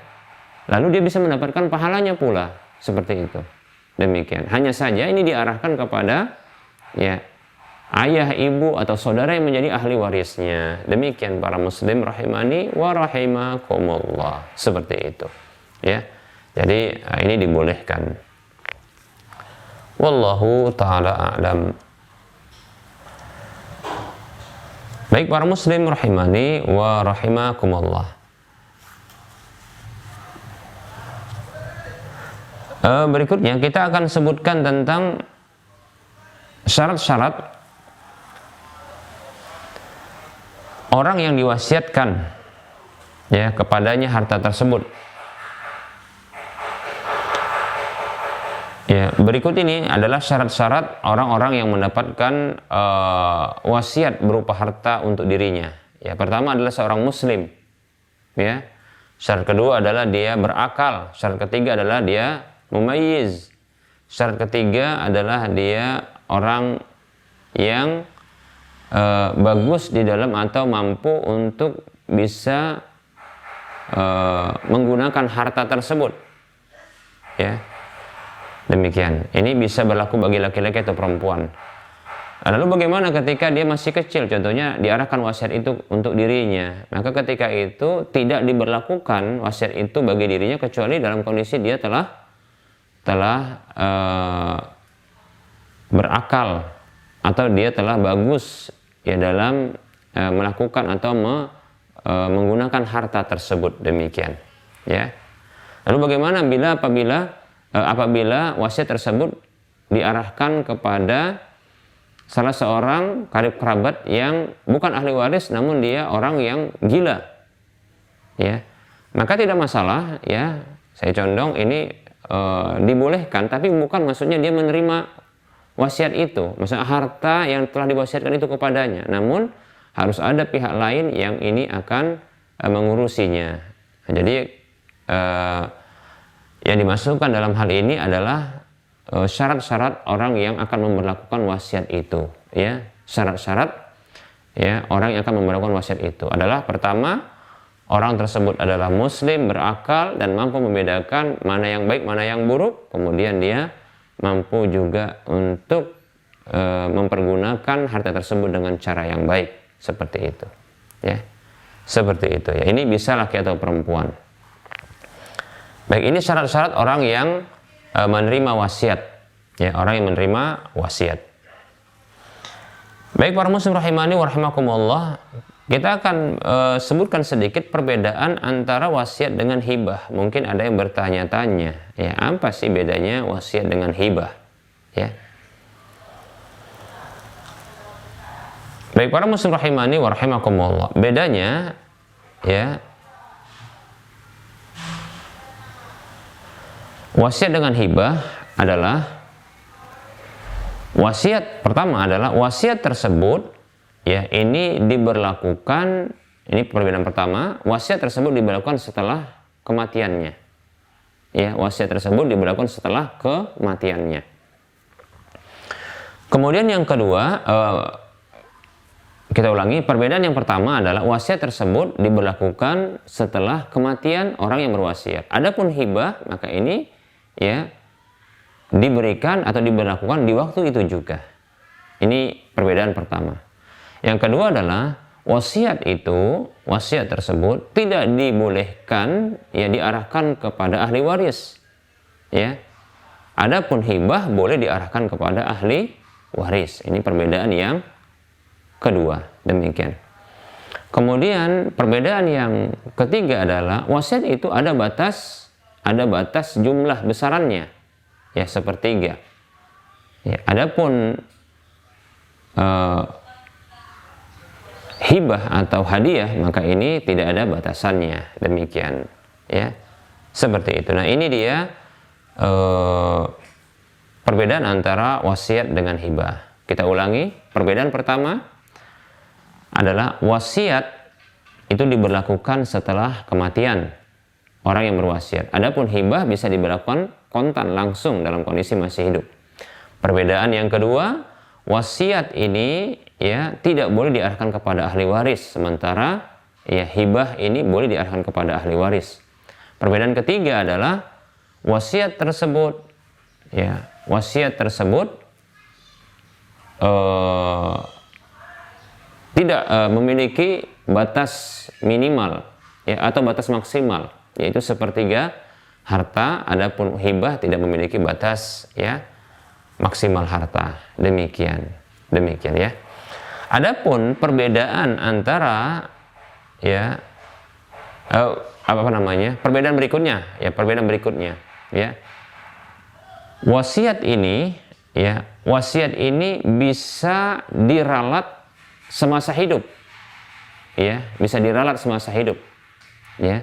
S2: lalu dia bisa mendapatkan pahalanya pula, seperti itu. Demikian. Hanya saja ini diarahkan kepada, ya, ayah, ibu atau saudara yang menjadi ahli warisnya. Demikian para muslim rahimani wa rahimakumullah. Seperti itu, ya. Jadi ini dibolehkan. Wallahu ta'ala a'lam. Baik para muslim rahimani wa rahimakumullah. Berikutnya kita akan sebutkan tentang syarat-syarat orang yang diwasiatkan, ya, kepadanya harta tersebut. Ya, berikut ini adalah syarat-syarat orang-orang yang mendapatkan wasiat berupa harta untuk dirinya. Ya, pertama adalah seorang muslim, ya. Syarat kedua adalah dia berakal. Syarat ketiga adalah dia mumayyiz. Syarat ketiga adalah dia orang yang bagus di dalam atau mampu untuk bisa menggunakan harta tersebut, ya. Demikian. Ini bisa berlaku bagi laki-laki atau perempuan. Lalu bagaimana ketika dia masih kecil? Contohnya diarahkan wasiat itu untuk dirinya, maka ketika itu tidak diberlakukan wasiat itu bagi dirinya kecuali dalam kondisi dia telah berakal atau dia telah bagus, ya, dalam melakukan atau menggunakan harta tersebut. Demikian, ya. Lalu bagaimana apabila wasiat tersebut diarahkan kepada salah seorang karib kerabat yang bukan ahli waris namun dia orang yang gila, ya, maka tidak masalah, ya. Saya condong ini dibolehkan, tapi bukan maksudnya dia menerima wasiat itu, maksudnya harta yang telah diwasiatkan itu kepadanya, namun harus ada pihak lain yang ini akan mengurusinya. Jadi yang dimasukkan dalam hal ini adalah syarat-syarat orang yang akan memberlakukan wasiat itu, ya. Syarat-syarat, ya, orang yang akan memberlakukan wasiat itu adalah pertama, orang tersebut adalah muslim, berakal dan mampu membedakan mana yang baik, mana yang buruk. Kemudian dia mampu juga untuk mempergunakan harta tersebut dengan cara yang baik, seperti itu, Ya, seperti itu ya. Ini bisa laki atau perempuan. Baik, ini syarat-syarat orang yang menerima wasiat. Ya, orang yang menerima wasiat. Baik para muslim rahimani wa rahimakumullah, kita akan sebutkan sedikit perbedaan antara wasiat dengan hibah. Mungkin ada yang bertanya-tanya, ya apa sih bedanya wasiat dengan hibah? Ya. Baik para muslim rahimani wa rahimakumullah, bedanya ya, wasiat dengan hibah adalah wasiat pertama adalah wasiat tersebut ya ini diberlakukan, ini perbedaan pertama, wasiat tersebut diberlakukan setelah kematiannya. Ya, wasiat tersebut diberlakukan setelah kematiannya. Kemudian yang kedua, kita ulangi, perbedaan yang pertama adalah wasiat tersebut diberlakukan setelah kematian orang yang berwasiat. Adapun hibah, maka ini ya diberikan atau diberlakukan di waktu itu juga. Ini perbedaan pertama. Yang kedua adalah wasiat tersebut tidak dibolehkan ya diarahkan kepada ahli waris. Ya. Adapun hibah boleh diarahkan kepada ahli waris. Ini perbedaan yang kedua, demikian. Kemudian perbedaan yang ketiga adalah wasiat itu ada batas jumlah besarannya. Ya, sepertiga. Ya, adapun hibah atau hadiah maka ini tidak ada batasannya, demikian. Ya, seperti itu. Nah, ini dia perbedaan antara wasiat dengan hibah. Kita ulangi, perbedaan pertama adalah wasiat itu diberlakukan setelah kematian orang yang berwasiat. Adapun hibah bisa diberlakukan kontan langsung dalam kondisi masih hidup. Perbedaan yang kedua, wasiat ini ya tidak boleh diarahkan kepada ahli waris, sementara ya hibah ini boleh diarahkan kepada ahli waris. Perbedaan ketiga adalah wasiat tersebut tidak memiliki batas minimal ya atau batas maksimal, yaitu sepertiga harta. Adapun hibah tidak memiliki batas ya maksimal harta, demikian ya. Adapun perbedaan antara ya perbedaan berikutnya ya, wasiat ini bisa diralat semasa hidup ya, bisa diralat semasa hidup ya.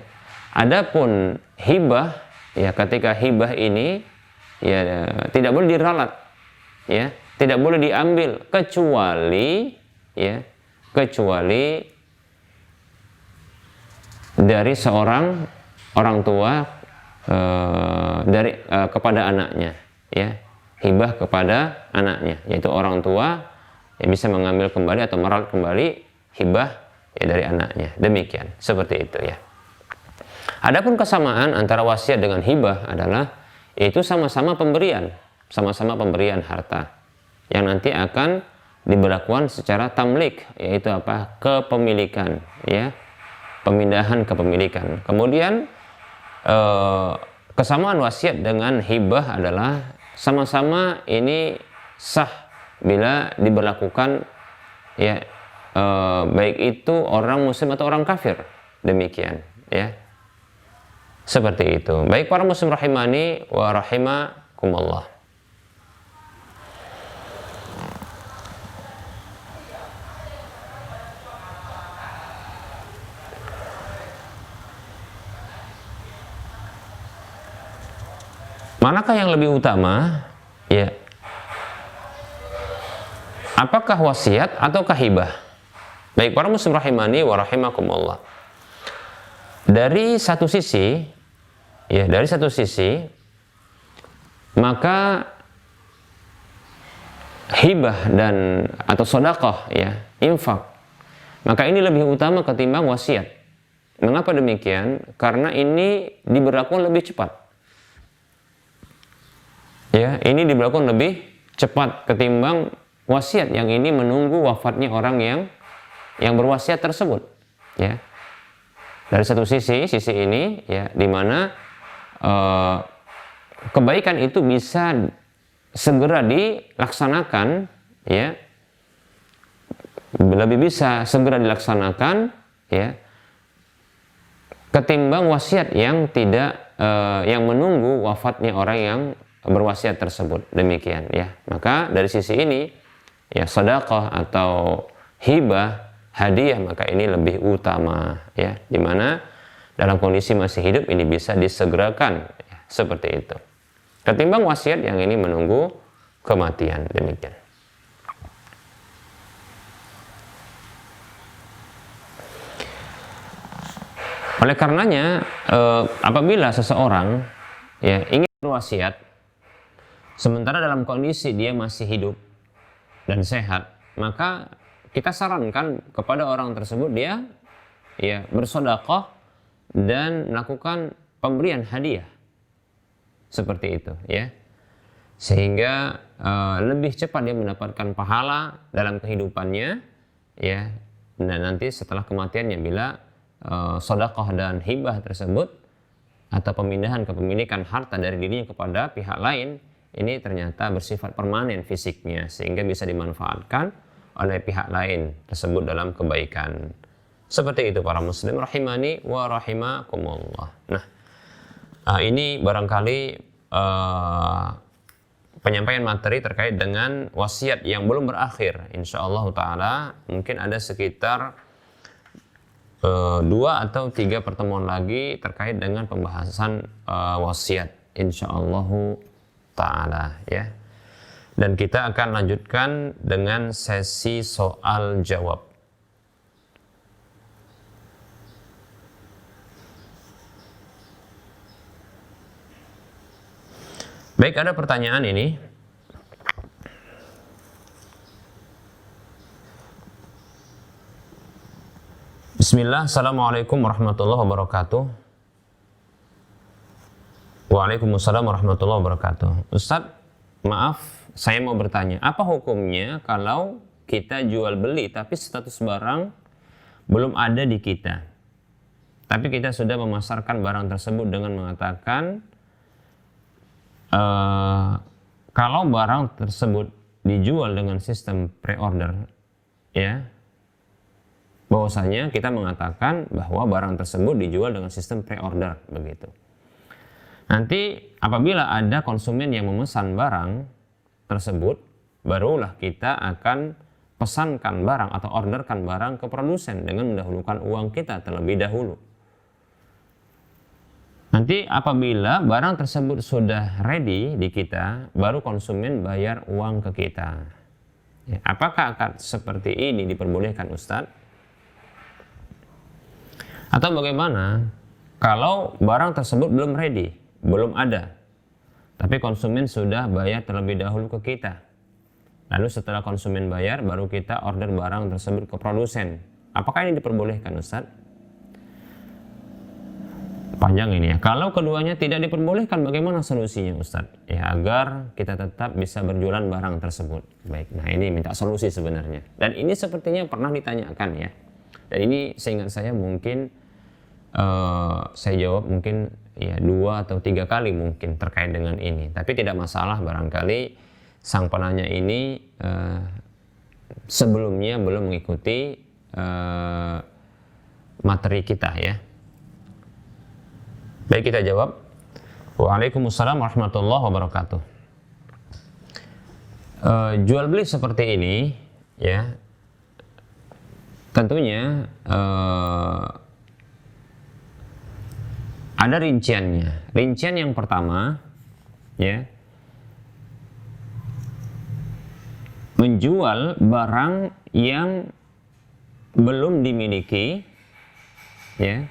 S2: Adapun hibah ya, ketika hibah ini ya tidak boleh diralat ya, tidak boleh diambil kecuali dari seorang orang tua kepada anaknya ya, hibah kepada anaknya, yaitu orang tua yang bisa mengambil kembali atau meralat kembali hibah ya dari anaknya, demikian, seperti itu ya. Adapun kesamaan antara wasiat dengan hibah adalah itu sama-sama pemberian harta yang nanti akan diberlakukan secara tamlik, yaitu kepemilikan ya, pemindahan kepemilikan. Kemudian kesamaan wasiat dengan hibah adalah sama-sama ini sah bila diberlakukan ya, baik itu orang muslim atau orang kafir, demikian ya. Seperti itu. Baik para muslim rahimani wa rahimakumullah. Manakah yang lebih utama? Ya. Apakah wasiat ataukah hibah? Baik para muslim rahimani wa rahimakumullah. Dari satu sisi, maka hibah dan atau sedekah ya, infak, maka ini lebih utama ketimbang wasiat. Mengapa demikian? Karena ini diberlakukan lebih cepat. Ya, ini diberlakukan lebih cepat ketimbang wasiat yang ini menunggu wafatnya orang yang berwasiat tersebut. ya. Dari satu sisi ini ya, di mana kebaikan itu bisa segera dilaksanakan, ya, lebih bisa segera dilaksanakan, ya, ketimbang wasiat yang tidak yang menunggu wafatnya orang yang berwasiat tersebut. Demikian ya. Maka dari sisi ini ya, sedekah atau hibah, hadiah, maka ini lebih utama ya, dimana dalam kondisi masih hidup ini bisa disegerakan ya, seperti itu, ketimbang wasiat yang ini menunggu kematian. Demikian. Oleh karenanya apabila seseorang ya ingin berwasiat sementara dalam kondisi dia masih hidup dan sehat, maka kita sarankan kepada orang tersebut dia ya bersedekah dan melakukan pemberian hadiah seperti itu ya, sehingga lebih cepat dia mendapatkan pahala dalam kehidupannya ya, dan nanti setelah kematiannya bila sedekah dan hibah tersebut atau pemindahan kepemilikan harta dari dirinya kepada pihak lain ini ternyata bersifat permanen fisiknya, sehingga bisa dimanfaatkan oleh pihak lain tersebut dalam kebaikan. Seperti itu para muslim rahimani wa rahimakumullah. Nah, ini barangkali penyampaian materi terkait dengan wasiat yang belum berakhir. Insyaallah taala mungkin ada sekitar 2 atau 3 pertemuan lagi terkait dengan pembahasan wasiat insyaallah taala ya. Dan kita akan lanjutkan dengan sesi soal jawab. Baik, ada pertanyaan ini. Bismillah, Assalamualaikum warahmatullahi wabarakatuh. Waalaikumsalam warahmatullahi wabarakatuh. Ustadz, maaf, saya mau bertanya, apa hukumnya kalau kita jual beli tapi status barang belum ada di kita, tapi kita sudah memasarkan barang tersebut dengan mengatakan kalau barang tersebut dijual dengan sistem pre-order ya, bahwasanya kita mengatakan bahwa barang tersebut dijual dengan sistem pre-order begitu. Nanti apabila ada konsumen yang memesan barang tersebut, barulah kita akan pesankan barang atau orderkan barang ke produsen dengan mendahulukan uang kita terlebih dahulu. Nanti apabila barang tersebut sudah ready di kita, baru konsumen bayar uang ke kita. Ya, apakah akan seperti ini diperbolehkan Ustadz? Atau bagaimana kalau barang tersebut belum ready, belum ada, tapi konsumen sudah bayar terlebih dahulu ke kita. Lalu setelah konsumen bayar, baru kita order barang tersebut ke produsen. Apakah ini diperbolehkan Ustadz? Panjang ini ya. Kalau keduanya tidak diperbolehkan, bagaimana solusinya Ustadz? Ya, agar kita tetap bisa berjualan barang tersebut. Baik, nah ini minta solusi sebenarnya. Dan ini sepertinya pernah ditanyakan ya. Dan ini seingat saya mungkin saya jawab mungkin ya 2 atau 3 kali mungkin terkait dengan ini. Tapi tidak masalah, barangkali sang penanya ini sebelumnya belum mengikuti materi kita ya. Baik, kita jawab. Waalaikumsalam warahmatullahi wabarakatuh. Jual beli seperti ini ya, tentunya ada rinciannya. Rincian yang pertama ya, menjual barang yang belum dimiliki ya,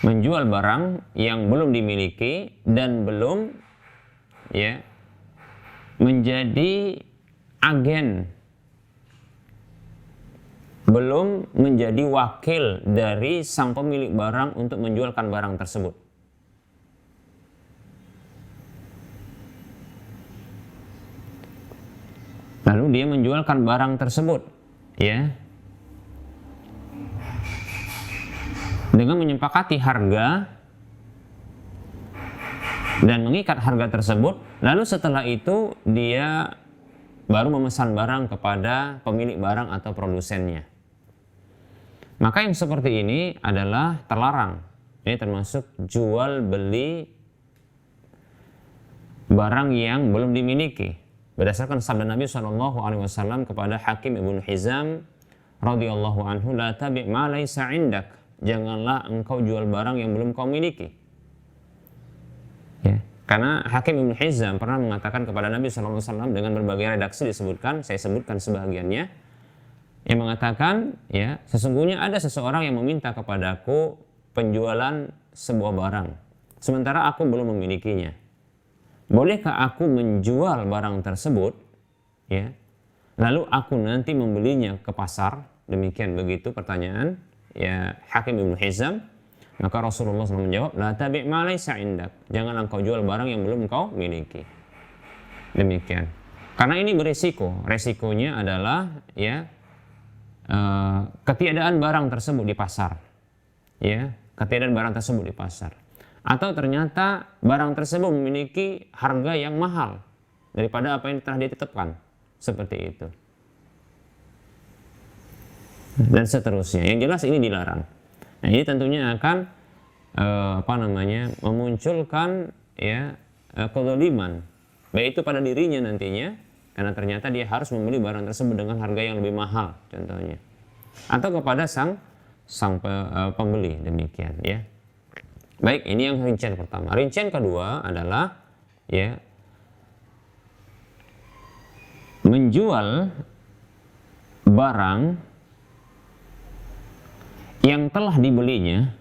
S2: menjual barang yang belum dimiliki dan belum ya menjadi agen, belum menjadi wakil dari sang pemilik barang untuk menjualkan barang tersebut. Lalu dia menjualkan barang tersebut ya, dengan menyepakati harga dan mengikat harga tersebut, lalu setelah itu dia baru memesan barang kepada pemilik barang atau produsennya. Maka yang seperti ini adalah terlarang. Ini termasuk jual beli barang yang belum dimiliki. Berdasarkan sabda Nabi SAW kepada Hakim Ibnu Hizam radhiyallahu anhu, la tabi' ma laysa 'indak. Janganlah engkau jual barang yang belum kau miliki. Ya. Karena Hakim Ibnu Hizam pernah mengatakan kepada Nabi SAW dengan berbagai redaksi disebutkan, saya sebutkan sebahagiannya, yang mengatakan, ya, sesungguhnya ada seseorang yang meminta kepadaku penjualan sebuah barang, sementara aku belum memilikinya. Bolehkah aku menjual barang tersebut, ya, lalu aku nanti membelinya ke pasar? Demikian begitu pertanyaan, ya, Hakim Ibnu Hizam. Maka Rasulullah SAW menjawab, la tabi' ma laysa 'indak. Jangan engkau jual barang yang belum engkau miliki. Demikian. Karena ini berisiko. Resikonya adalah, ya, ketiadaan barang tersebut di pasar, ya, ketiadaan barang tersebut di pasar, atau ternyata barang tersebut memiliki harga yang mahal daripada apa yang telah ditetapkan, seperti itu, dan seterusnya. Yang jelas ini dilarang. Nah, ini tentunya akan memunculkan, ya, kezaliman, baik itu pada dirinya nantinya, karena ternyata dia harus membeli barang tersebut dengan harga yang lebih mahal contohnya, atau kepada sang pembeli, demikian, ya. Baik, ini yang rincian pertama. Rincian kedua adalah, ya, menjual barang yang telah dibelinya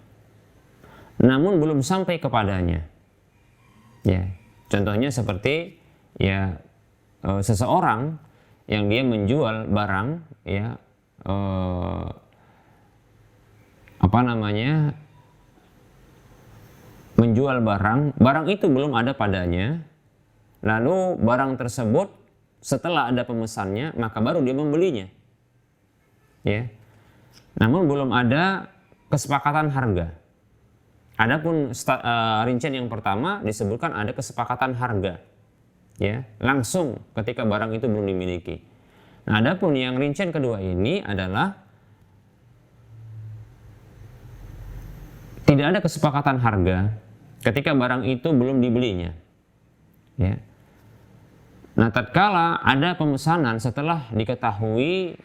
S2: namun belum sampai kepadanya. Ya, contohnya seperti, ya, seseorang yang dia menjual barang, ya, menjual barang itu belum ada padanya, lalu barang tersebut setelah ada pemesannya maka baru dia membelinya, ya, namun belum ada kesepakatan harga. Adapun rincian yang pertama disebutkan ada kesepakatan harga, ya, langsung ketika barang itu belum dimiliki. Nah, adapun yang rincian kedua ini adalah tidak ada kesepakatan harga ketika barang itu belum dibelinya, ya. Nah, tatkala ada pemesanan setelah diketahui,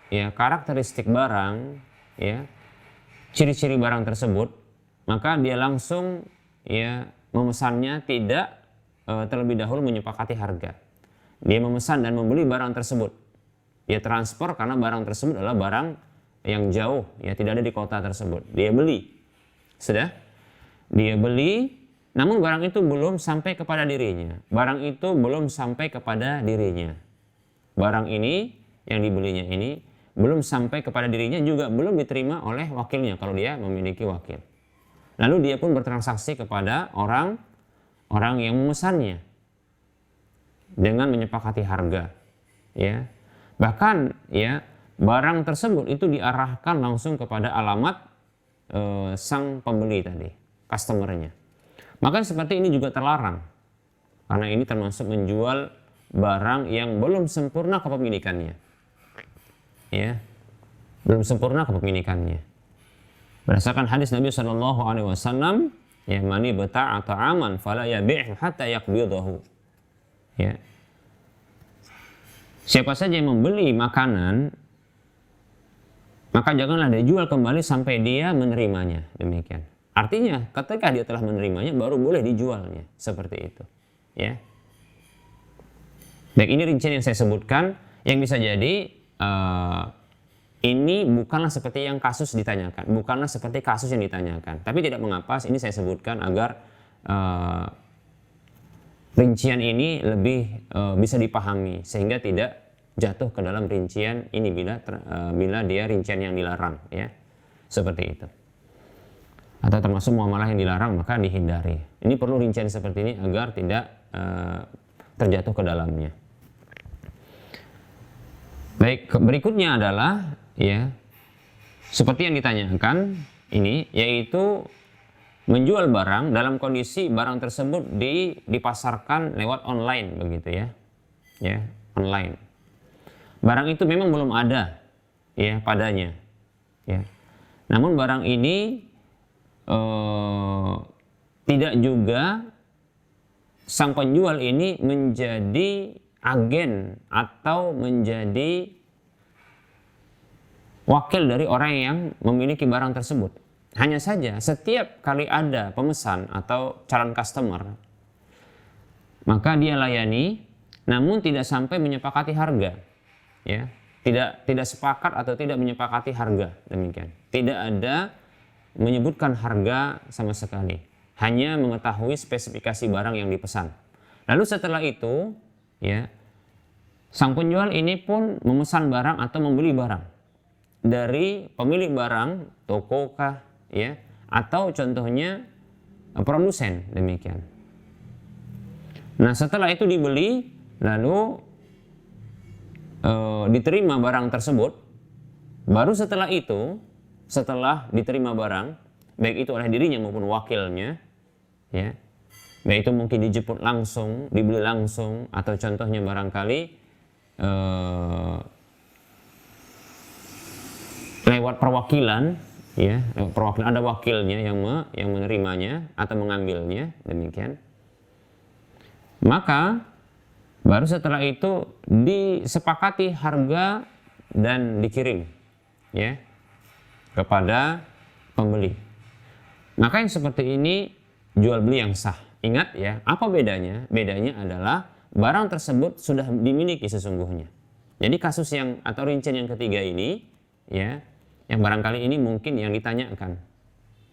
S2: ya, karakteristik barang, ya, ciri-ciri barang tersebut, maka dia langsung, ya, memesannya tidak terlebih dahulu menyepakati harga. Dia memesan dan membeli barang tersebut. Dia transfer karena barang tersebut adalah barang yang jauh, ya, tidak ada di kota tersebut. Dia beli. Sudah? Dia beli, namun barang itu belum sampai kepada dirinya. Barang itu belum sampai kepada dirinya. Barang ini yang dibelinya ini belum sampai kepada dirinya, juga belum diterima oleh wakilnya kalau dia memiliki wakil. Lalu dia pun bertransaksi kepada orang yang memesannya dengan menyepakati harga, ya. Bahkan, ya, barang tersebut itu diarahkan langsung kepada alamat sang pembeli tadi, customernya. Maka seperti ini juga terlarang, karena ini termasuk menjual barang yang belum sempurna kepemilikannya, ya, belum sempurna kepemilikannya. Berdasarkan hadis Nabi SAW, ya, mani bata'a ta'aman fala yabi'hu hatta yaqbidahu. Ya. Siapa saja yang membeli makanan, maka janganlah dia jual kembali sampai dia menerimanya. Demikian. Artinya, ketika dia telah menerimanya baru boleh dijualnya, seperti itu, ya. Baik, ini rincian yang saya sebutkan, yang bisa jadi ini bukanlah seperti yang kasus ditanyakan, bukanlah seperti kasus yang ditanyakan. Tapi tidak mengapa, ini saya sebutkan agar rincian ini lebih bisa dipahami, sehingga tidak jatuh ke dalam rincian ini bila dia rincian yang dilarang, ya, seperti itu. Atau termasuk muamalah yang dilarang, maka dihindari. Ini perlu rincian seperti ini agar tidak terjatuh ke dalamnya. Baik, berikutnya adalah, ya, seperti yang ditanyakan, ini, yaitu menjual barang dalam kondisi barang tersebut dipasarkan lewat online begitu ya. Ya, online. Barang itu memang belum ada ya padanya. Ya. Namun barang ini tidak juga sang penjual ini menjadi agen atau menjadi wakil dari orang yang memiliki barang tersebut. Hanya saja setiap kali ada pemesan atau calon customer, maka dia layani, namun tidak sampai menyepakati harga. Ya, tidak sepakat atau tidak menyepakati harga, demikian. Tidak ada menyebutkan harga sama sekali, hanya mengetahui spesifikasi barang yang dipesan. Lalu setelah itu, ya, sang penjual ini pun memesan barang atau membeli barang dari pemilik barang, toko kah, ya, atau contohnya produsen, demikian. Nah, setelah itu dibeli, lalu diterima barang tersebut. Baru setelah itu, setelah diterima barang, baik itu oleh dirinya maupun wakilnya, ya, baik itu mungkin dijemput langsung, dibeli langsung, atau contohnya barangkali lewat perwakilan, ya, lewat perwakilan ada wakilnya yang menerimanya atau mengambilnya, demikian. Maka baru setelah itu disepakati harga dan dikirim, ya, kepada pembeli. Maka yang seperti ini jual beli yang sah. Ingat ya, apa bedanya? Bedanya adalah barang tersebut sudah dimiliki sesungguhnya. Jadi kasus yang atau rincian yang ketiga ini, ya, yang barangkali ini mungkin yang ditanyakan,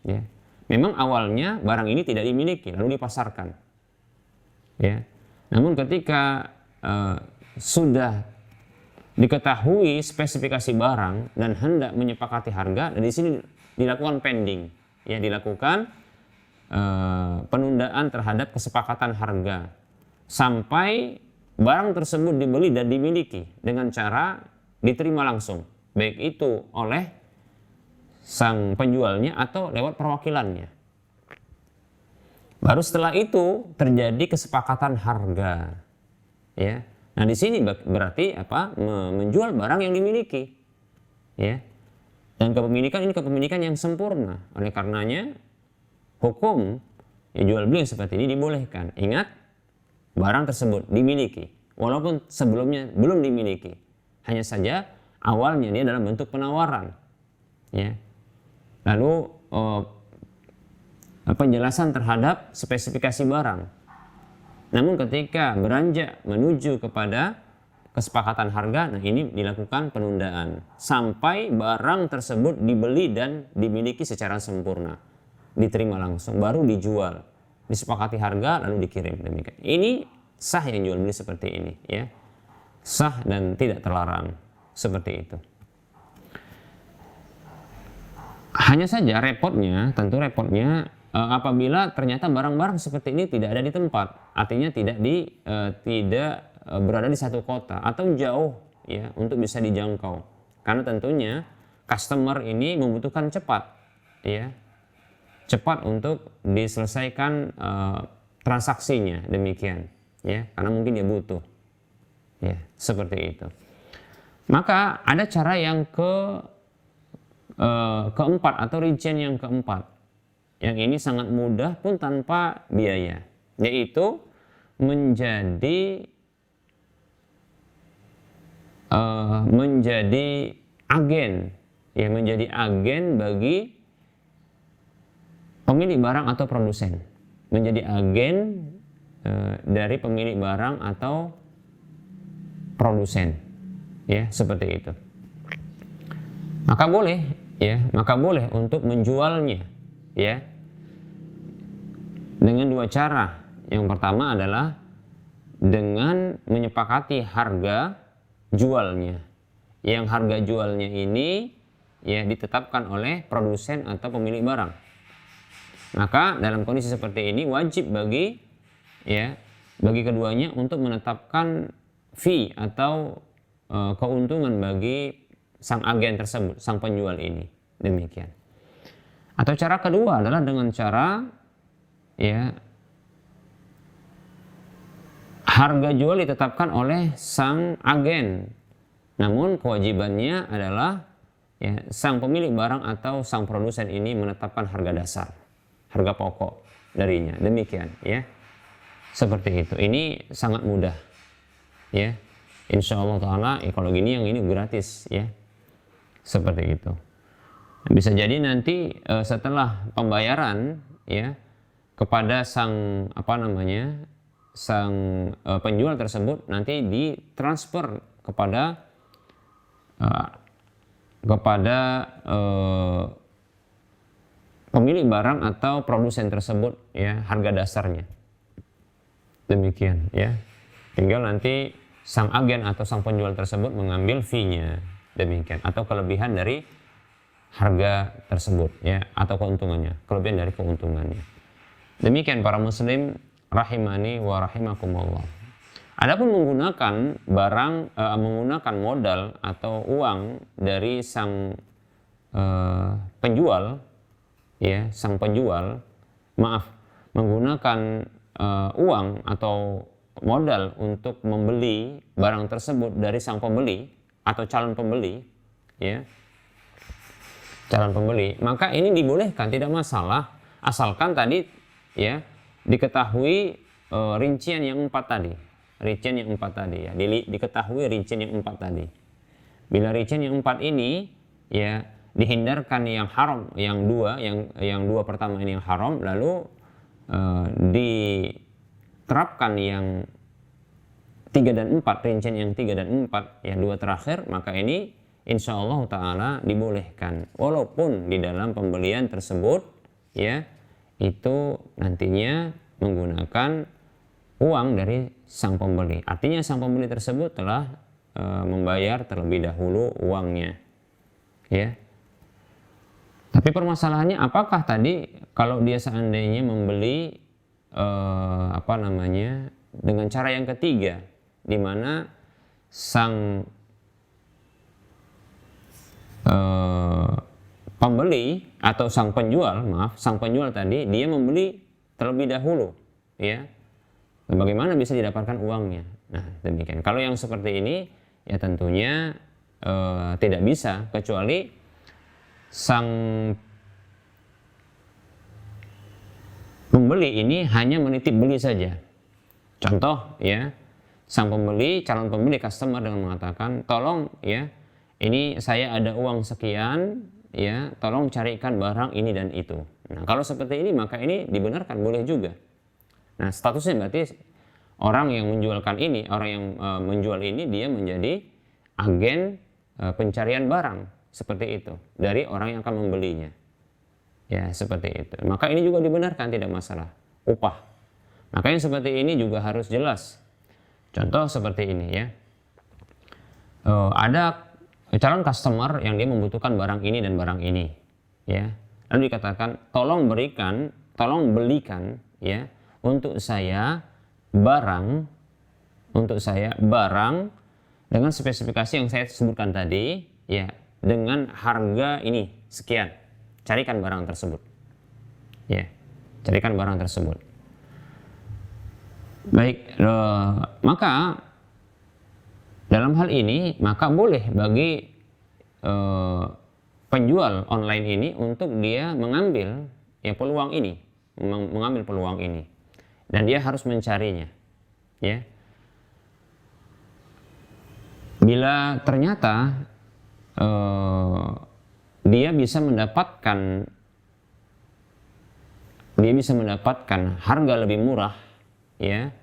S2: ya, memang awalnya barang ini tidak dimiliki lalu dipasarkan, ya. Namun ketika sudah diketahui spesifikasi barang dan hendak menyepakati harga, dan di sini dilakukan pending, ya, dilakukan penundaan terhadap kesepakatan harga sampai barang tersebut dibeli dan dimiliki dengan cara diterima langsung, baik itu oleh sang penjualnya atau lewat perwakilannya. Baru setelah itu terjadi kesepakatan harga, ya. Nah, di sini berarti apa? Menjual barang yang dimiliki, ya. Dan kepemilikan ini kepemilikan yang sempurna. Oleh karenanya hukum ya, jual beli seperti ini dibolehkan. Ingat, barang tersebut dimiliki walaupun sebelumnya belum dimiliki. Hanya saja awalnya dia dalam bentuk penawaran, ya. Lalu penjelasan terhadap spesifikasi barang. Namun ketika beranjak menuju kepada kesepakatan harga, nah ini dilakukan penundaan sampai barang tersebut dibeli dan dimiliki secara sempurna, diterima langsung, baru dijual, disepakati harga lalu dikirim, demikian. Ini sah yang jual beli seperti ini, ya, sah dan tidak terlarang seperti itu. Hanya saja tentu repotnya apabila ternyata barang-barang seperti ini tidak ada di tempat, artinya tidak berada di satu kota atau jauh, ya, untuk bisa dijangkau. Karena tentunya customer ini membutuhkan cepat, ya, cepat untuk diselesaikan transaksinya, demikian, ya, karena mungkin dia butuh, ya, seperti itu. Maka ada cara yang keempat atau rincian yang keempat, yang ini sangat mudah pun tanpa biaya, yaitu menjadi agen, ya, menjadi agen bagi pemilik barang atau produsen, menjadi agen dari pemilik barang atau produsen, ya, seperti itu. Maka boleh untuk menjualnya, ya, dengan dua cara. Yang pertama adalah dengan menyepakati harga jualnya, yang harga jualnya ini, ya, ditetapkan oleh produsen atau pemilik barang. Maka dalam kondisi seperti ini wajib bagi keduanya untuk menetapkan fee atau keuntungan bagi sang agen tersebut, sang penjual ini, demikian. Atau cara kedua adalah dengan cara ya harga jual ditetapkan oleh sang agen. Namun kewajibannya adalah ya, sang pemilik barang atau sang produsen ini menetapkan harga dasar, harga pokok darinya. Demikian ya. Seperti itu. Ini sangat mudah. Ya. Insya Allah Ta'ala ya, kalau gini yang ini gratis ya. Seperti itu. Bisa jadi nanti setelah pembayaran ya kepada sang sang penjual tersebut nanti ditransfer kepada pemilik barang atau produsen tersebut ya harga dasarnya. Demikian ya. Tinggal nanti sang agen atau sang penjual tersebut mengambil fee-nya. Demikian atau kelebihan dari harga tersebut ya atau keuntungannya, kelebihan dari keuntungannya. Demikian para muslim rahimani wa rahimakumullah. Adapun menggunakan menggunakan modal atau uang dari sang penjual ya, menggunakan uang atau modal untuk membeli barang tersebut dari sang pembeli atau calon pembeli ya. Calon pembeli, maka ini dibolehkan, tidak masalah, asalkan tadi ya diketahui rincian yang 4 tadi, ya, diketahui rincian yang 4 tadi. Bila rincian yang 4 ini ya dihindarkan yang haram, yang dua pertama ini yang haram, lalu diterapkan yang 3 dan 4, rincian yang 3 dan 4, ya 2 terakhir, maka ini insya Allah Ta'ala dibolehkan. Walaupun di dalam pembelian tersebut ya itu nantinya menggunakan uang dari sang pembeli. Artinya sang pembeli tersebut telah membayar terlebih dahulu uangnya. Ya. Tapi permasalahannya apakah tadi kalau dia seandainya membeli dengan cara yang ketiga, di mana sang pembeli atau sang penjual tadi dia membeli terlebih dahulu ya, bagaimana bisa didapatkan uangnya? Nah demikian. Kalau yang seperti ini ya tentunya tidak bisa, kecuali sang pembeli ini hanya menitip beli saja. Contoh ya, sang pembeli, calon pembeli, customer dengan mengatakan, tolong ya, ini saya ada uang sekian, ya, tolong carikan barang ini dan itu. Nah, kalau seperti ini maka ini dibenarkan, boleh juga. Nah, statusnya berarti orang yang menjualkan ini, orang yang menjual ini dia menjadi agen pencarian barang seperti itu dari orang yang akan membelinya. Ya, seperti itu. Maka ini juga dibenarkan, tidak masalah. Upah. Maka yang seperti ini juga harus jelas. Contoh seperti ini ya. Ada calon customer yang dia membutuhkan barang ini dan barang ini ya, lalu dikatakan tolong belikan ya untuk saya barang dengan spesifikasi yang saya sebutkan tadi ya, dengan harga ini sekian, carikan barang tersebut ya, carikan barang tersebut. Baik, maka dalam hal ini maka boleh bagi penjual online ini untuk dia mengambil ya peluang ini, mengambil peluang ini, dan dia harus mencarinya ya. Bila ternyata dia bisa mendapatkan harga lebih murah ya,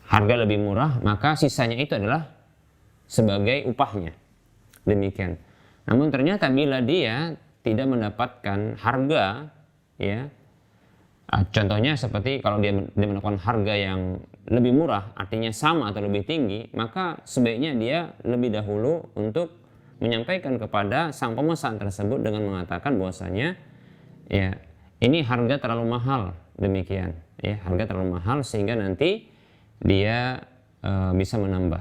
S2: harga lebih murah, maka sisanya itu adalah sebagai upahnya. Demikian. Namun ternyata bila dia tidak mendapatkan harga ya, contohnya seperti kalau dia mendapatkan harga yang lebih murah, artinya sama atau lebih tinggi, maka sebaiknya dia lebih dahulu untuk menyampaikan kepada sang pemesan tersebut dengan mengatakan bahwasanya ya ini harga terlalu mahal, demikian ya, harga terlalu mahal sehingga nanti dia bisa menambah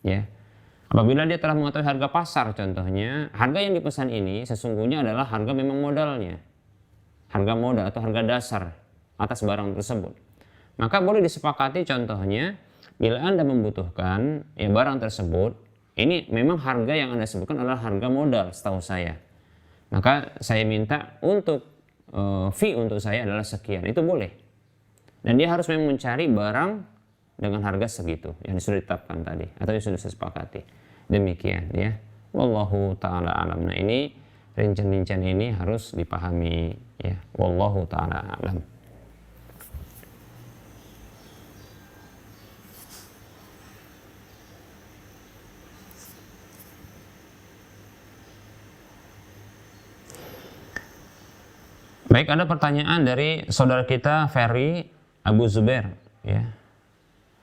S2: ya. Apabila dia telah mengetahui harga pasar contohnya, harga yang dipesan ini sesungguhnya adalah harga memang modalnya. Harga modal atau harga dasar atas barang tersebut. Maka boleh disepakati contohnya, bila Anda membutuhkan ya barang tersebut, ini memang harga yang Anda sebutkan adalah harga modal setahu saya. Maka saya minta untuk fee untuk saya adalah sekian, itu boleh. Dan dia harus memang mencari barang dengan harga segitu yang sudah ditetapkan tadi atau yang sudah disepakati. Demikian ya. Wallahu taala alam. Nah, ini rincian-rincian ini harus dipahami ya. Wallahu taala alam. Baik, ada pertanyaan dari saudara kita Ferry Abu Zubair ya.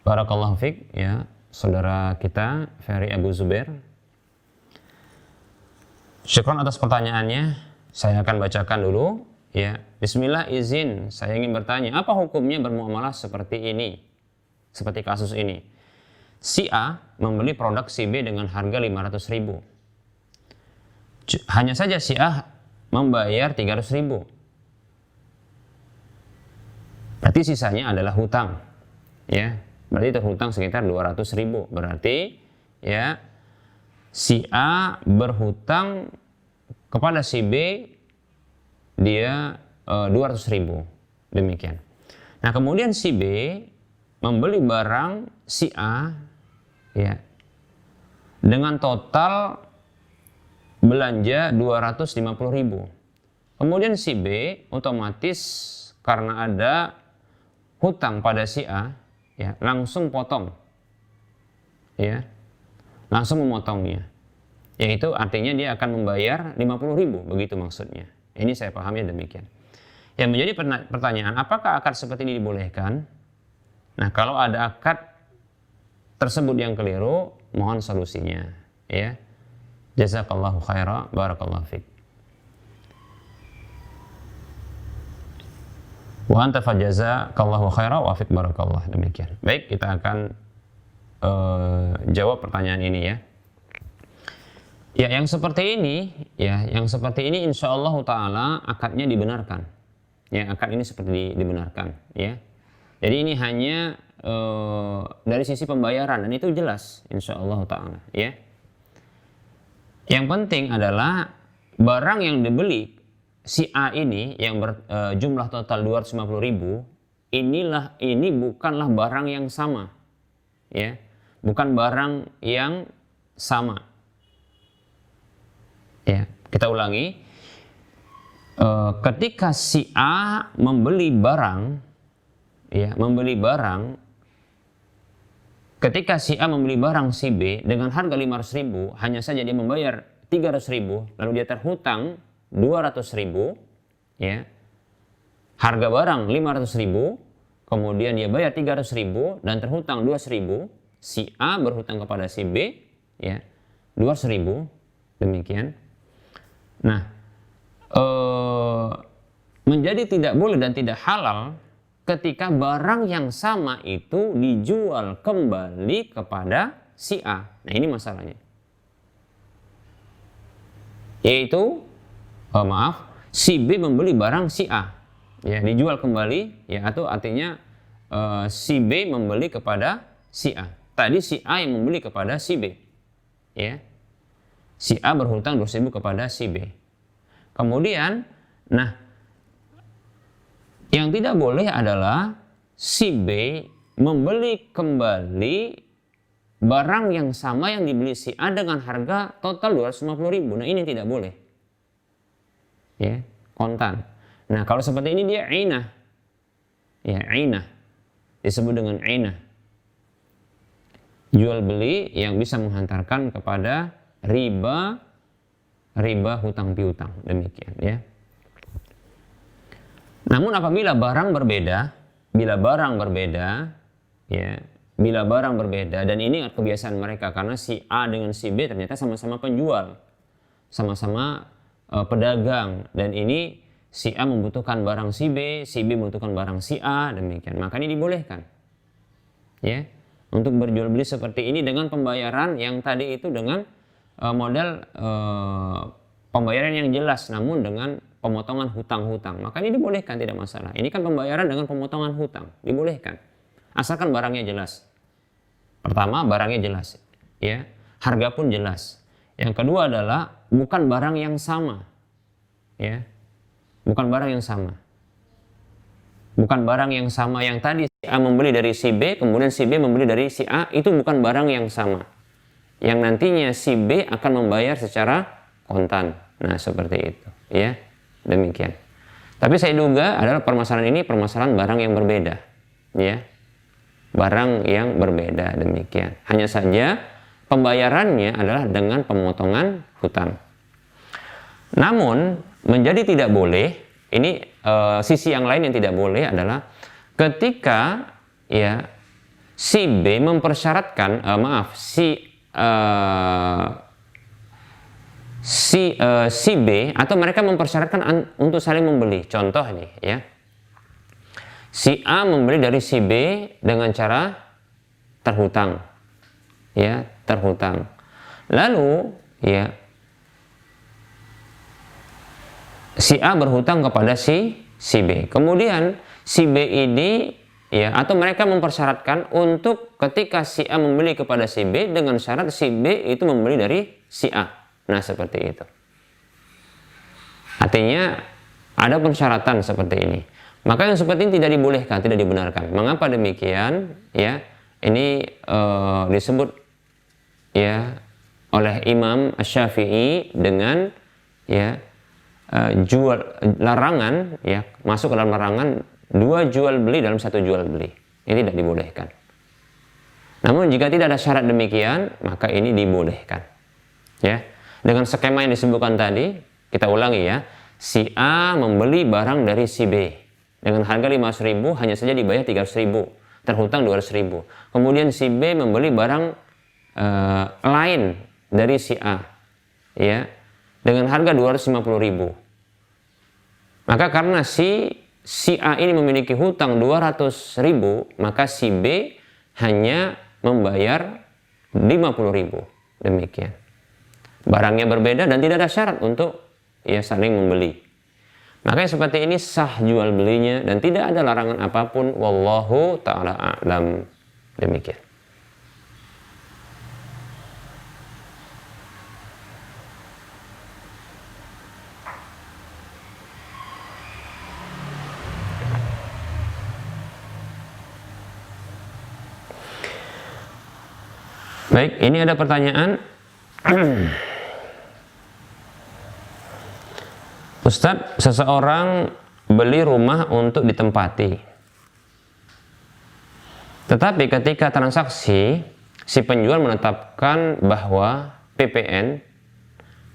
S2: Barakallahu fiik ya, saudara kita Ferry Abu Zubair. Syukron atas pertanyaannya. Saya akan bacakan dulu ya. Bismillah, izin saya ingin bertanya, apa hukumnya bermuamalah seperti ini? Seperti kasus ini. Si A membeli produk si B dengan harga 500.000. Hanya saja si A membayar 300.000. Berarti sisanya adalah hutang, ya. Berarti terhutang sekitar 200.000. Berarti, ya, si A berhutang kepada si B dia 200.000. Demikian. Nah, kemudian si B membeli barang si A, ya, dengan total belanja 250.000. Kemudian si B otomatis karena ada hutang pada si A, ya, langsung potong, ya, langsung memotongnya, yaitu artinya dia akan membayar 50.000, begitu maksudnya. Ini saya pahami demikian. Yang menjadi pertanyaan, apakah akad seperti ini dibolehkan? Nah, kalau ada akad tersebut yang keliru, mohon solusinya, ya. Jazakallahu khaira, barakallahu fiik. Wa anta fajazakallahu khaira wa fiik barakallah. Demikian. Baik, kita akan jawab pertanyaan ini ya. Ya, yang seperti ini, ya, yang seperti ini insyaallah taala akadnya dibenarkan. Ya, akad ini seperti dibenarkan, ya. Jadi ini hanya dari sisi pembayaran dan itu jelas insyaallah taala, ya. Yang penting adalah barang yang dibeli si A ini yang berjumlah total 250.000, ini bukanlah barang yang sama, ya, bukan barang yang sama, ya. Kita ulangi, ketika si A membeli barang, ya, ketika si A membeli barang si B dengan harga 500.000, hanya saja dia membayar 300.000, lalu dia terhutang 200.000, ya. Harga barang 500.000, kemudian dia bayar 300.000 dan terhutang 200.000. Si A berhutang kepada si B, ya, 200.000. Demikian. Nah, menjadi tidak boleh dan tidak halal ketika barang yang sama itu dijual kembali kepada si A. Nah, ini masalahnya. Yaitu si B membeli barang si A, ya, dijual kembali, ya, atau artinya si B membeli kepada si A. Tadi si A yang membeli kepada si B, ya. Si A berhutang 200.000 kepada si B. Kemudian, nah, yang tidak boleh adalah si B membeli kembali barang yang sama yang dibeli si A dengan harga total 250.000. Nah, ini tidak boleh. Ya, kontan. Nah, kalau seperti ini dia ainah. Ya, ainah. Disebut dengan ainah. Jual beli yang bisa menghantarkan kepada riba hutang piutang. Demikian, ya. Namun apabila barang berbeda, bila barang berbeda dan ini kebiasaan mereka karena si A dengan si B ternyata sama-sama penjual, sama-sama pedagang, dan ini si A membutuhkan barang si B membutuhkan barang si A, demikian. Maka ini dibolehkan. Ya. untuk berjual beli seperti ini dengan pembayaran yang tadi itu dengan model pembayaran yang jelas namun dengan pemotongan hutang-hutang. Maka ini dibolehkan, tidak masalah. Ini kan pembayaran dengan pemotongan hutang, dibolehkan. Asalkan barangnya jelas. Pertama, barangnya jelas, ya. Harga pun jelas. Yang kedua adalah bukan barang yang sama. Ya. Bukan barang yang sama. Bukan barang yang sama yang tadi si A membeli dari si B, kemudian si B membeli dari si A, itu bukan barang yang sama. Yang nantinya si B akan membayar secara kontan. Nah, seperti itu, ya. Demikian. Tapi saya duga adalah permasalahan ini permasalahan barang yang berbeda, ya. Barang yang berbeda, demikian. Hanya saja pembayarannya adalah dengan pemotongan hutang. Namun menjadi tidak boleh, ini sisi yang lain yang tidak boleh adalah ketika ya si B mempersyaratkan si B atau mereka mempersyaratkan untuk saling membeli. Contoh ini ya. Si A membeli dari si B dengan cara terhutang. Ya, terhutang. Lalu ya si A berhutang kepada si B. Kemudian si B ini ya atau mereka mempersyaratkan untuk ketika si A membeli kepada si B dengan syarat si B itu membeli dari si A. Nah, seperti itu. Artinya ada persyaratan seperti ini. Maka yang seperti ini tidak dibolehkan, tidak dibenarkan. Mengapa demikian? Ya, ini disebut ya oleh Imam Asy-Syafi'i dengan ya larangan ya, masuk ke dalam larangan dua jual beli dalam satu jual beli. Ini tidak dibolehkan. Namun jika tidak ada syarat demikian, maka ini dibolehkan. Ya. Dengan skema yang disebutkan tadi, kita ulangi ya. Si A membeli barang dari si B dengan harga 500.000, hanya saja dibayar 300.000, terhutang 200.000. Kemudian si B membeli barang lain dari si A ya dengan harga 250.000. Maka karena si A ini memiliki hutang 200.000, maka si B hanya membayar 50.000. Demikian. Barangnya berbeda dan tidak ada syarat untuk ya saling membeli. Makanya seperti ini sah jual belinya dan tidak ada larangan apapun. Wallahu ta'ala a'lam. Demikian. Baik, ini ada pertanyaan. Ustadz, seseorang beli rumah untuk ditempati. Tetapi ketika transaksi, si penjual menetapkan bahwa PPN,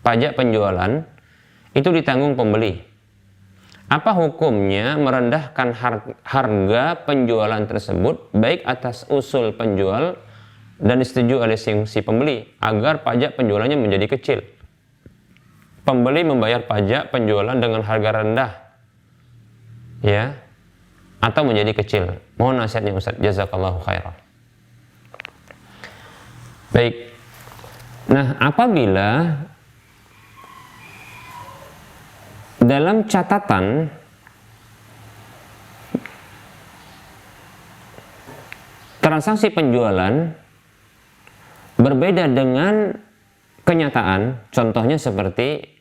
S2: pajak penjualan, itu ditanggung pembeli. Apa hukumnya merendahkan harga penjualan tersebut, baik atas usul penjual dan disetujui oleh si pembeli, agar pajak penjualannya menjadi kecil? Pembeli membayar pajak penjualan dengan harga rendah ya atau menjadi kecil. Mohon nasihatnya Ustaz, jazakallahu khairan. Baik. Nah, apabila dalam catatan transaksi penjualan berbeda dengan kenyataan, contohnya seperti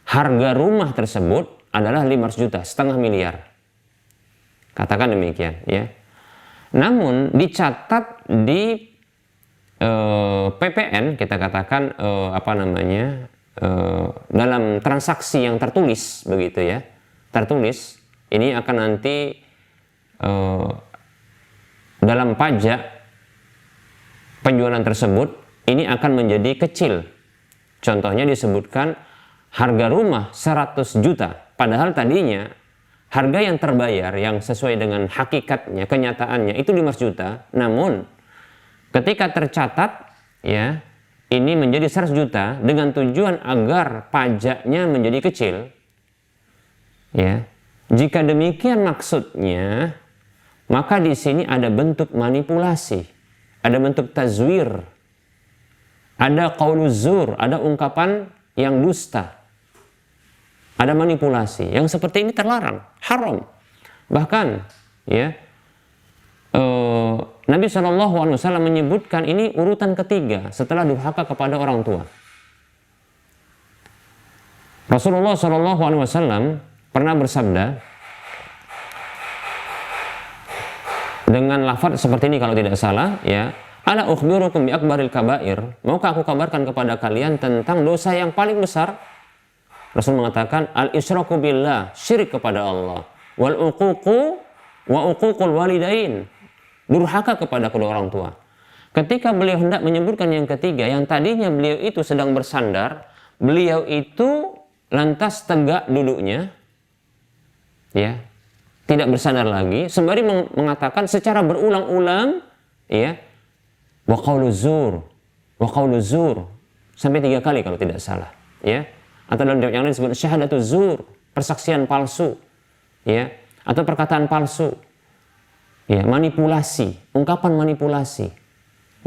S2: harga rumah tersebut adalah 500 juta, setengah miliar. Katakan demikian ya. Namun dicatat di PPN, kita katakan dalam transaksi yang tertulis begitu ya. Tertulis ini akan nanti dalam pajak penjualan tersebut ini akan menjadi kecil. Contohnya disebutkan harga rumah 100 juta, padahal tadinya harga yang terbayar yang sesuai dengan hakikatnya, kenyataannya itu 500 juta. Namun ketika tercatat ya, ini menjadi 100 juta dengan tujuan agar pajaknya menjadi kecil. Ya. Jika demikian maksudnya, maka di sini ada bentuk manipulasi. ada bentuk tazwir, ada qauluz zur, ada ungkapan yang dusta, ada manipulasi. Yang seperti ini terlarang, haram. Bahkan ya Nabi SAW menyebutkan ini urutan ketiga setelah durhaka kepada orang tua. Rasulullah SAW pernah bersabda dengan lafaz seperti ini kalau tidak salah, ya, ala ukhbirukum bi akbaril kabair, maukah aku kabarkan kepada kalian tentang dosa yang paling besar? Rasul mengatakan al isyraku billah, syirik kepada Allah, wal uququ wa uququl walidain, durhaka kepada kedua orang tua. Ketika beliau hendak menyebutkan yang ketiga, yang tadinya beliau itu sedang bersandar, beliau itu lantas tegak duduknya, ya, tidak bersandar lagi, sembari mengatakan secara berulang-ulang, ya, wa qauluz zur, sampai 3 kali kalau tidak salah, ya, atau dalam yang lain disebut syahadatuz zur, persaksian palsu, ya, atau perkataan palsu, ya, manipulasi, ungkapan manipulasi.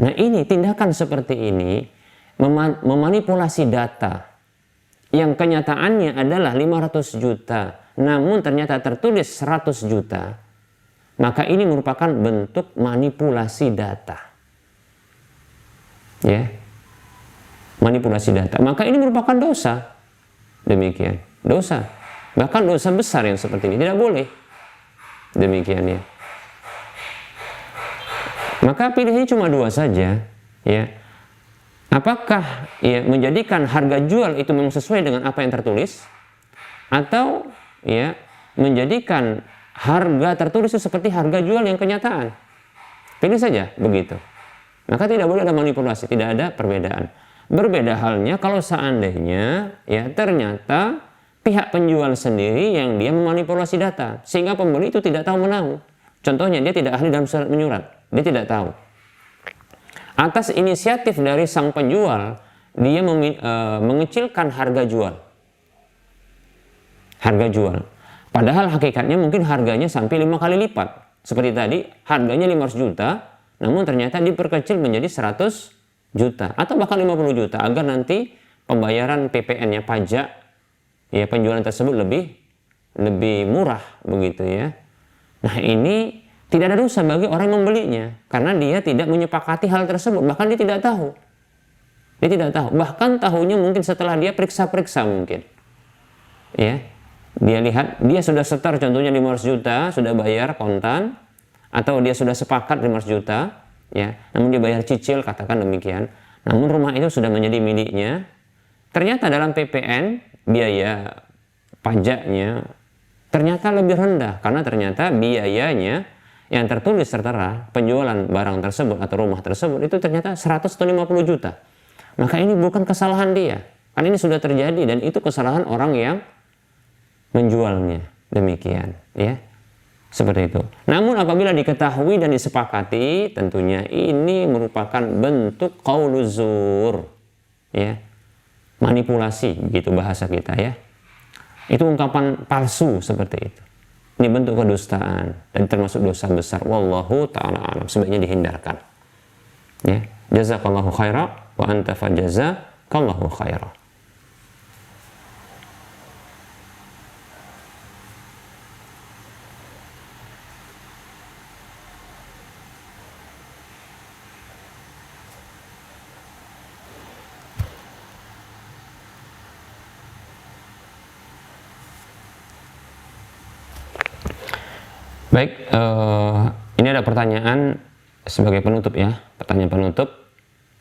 S2: Nah, ini tindakan seperti ini memanipulasi data yang kenyataannya adalah 500 juta, namun ternyata tertulis 100 juta, maka ini merupakan bentuk manipulasi data. Ya, manipulasi data. Maka ini merupakan dosa. Demikian, dosa. Bahkan dosa besar yang seperti ini tidak boleh. Demikian, ya. Maka pilihannya cuma 2 saja, ya. Apakah ya menjadikan harga jual itu memang sesuai dengan apa yang tertulis, atau ya menjadikan harga tertulis itu seperti harga jual yang kenyataan. Pilih saja begitu. Maka tidak boleh ada manipulasi, tidak ada perbedaan. Berbeda halnya kalau seandainya ya ternyata pihak penjual sendiri yang dia memanipulasi data sehingga pembeli itu tidak tahu menahu. Contohnya dia tidak ahli dalam surat menyurat, dia tidak tahu. Atas inisiatif dari sang penjual, dia mengecilkan harga jual. Harga jual. Padahal hakikatnya mungkin harganya sampai 5 kali lipat. Seperti tadi, harganya 500 juta, namun ternyata diperkecil menjadi 100 juta. Atau bahkan 50 juta, agar nanti pembayaran PPN-nya, pajak, ya penjualan tersebut lebih murah, begitu ya. Nah, ini tidak ada dosa bagi orang yang membelinya, karena dia tidak menyepakati hal tersebut, bahkan dia tidak tahu. Dia tidak tahu, bahkan tahunya mungkin setelah dia periksa-periksa mungkin. Ya, dia lihat, dia sudah setor contohnya 500 juta, sudah bayar kontan, atau dia sudah sepakat 500 juta, ya, namun dia bayar cicil, katakan demikian. Namun rumah itu sudah menjadi miliknya. Ternyata dalam PPN, biaya pajaknya ternyata lebih rendah, karena ternyata biayanya yang tertulis tertera penjualan barang tersebut atau rumah tersebut itu ternyata 100 atau 50 juta. Maka ini bukan kesalahan dia. Kan ini sudah terjadi dan itu kesalahan orang yang menjualnya. Demikian, ya. Seperti itu. Namun apabila diketahui dan disepakati, tentunya ini merupakan bentuk qauluz zur, ya. Manipulasi, begitu bahasa kita, ya. Itu ungkapan palsu seperti itu. Ini bentuk kedustaan dan termasuk dosa besar. Wallahu ta'ala alam. Sebaiknya dihindarkan. Ya. Jazakallahu khaira wa anta fajazakallahu khaira. Baik, ini ada pertanyaan sebagai penutup ya, pertanyaan penutup.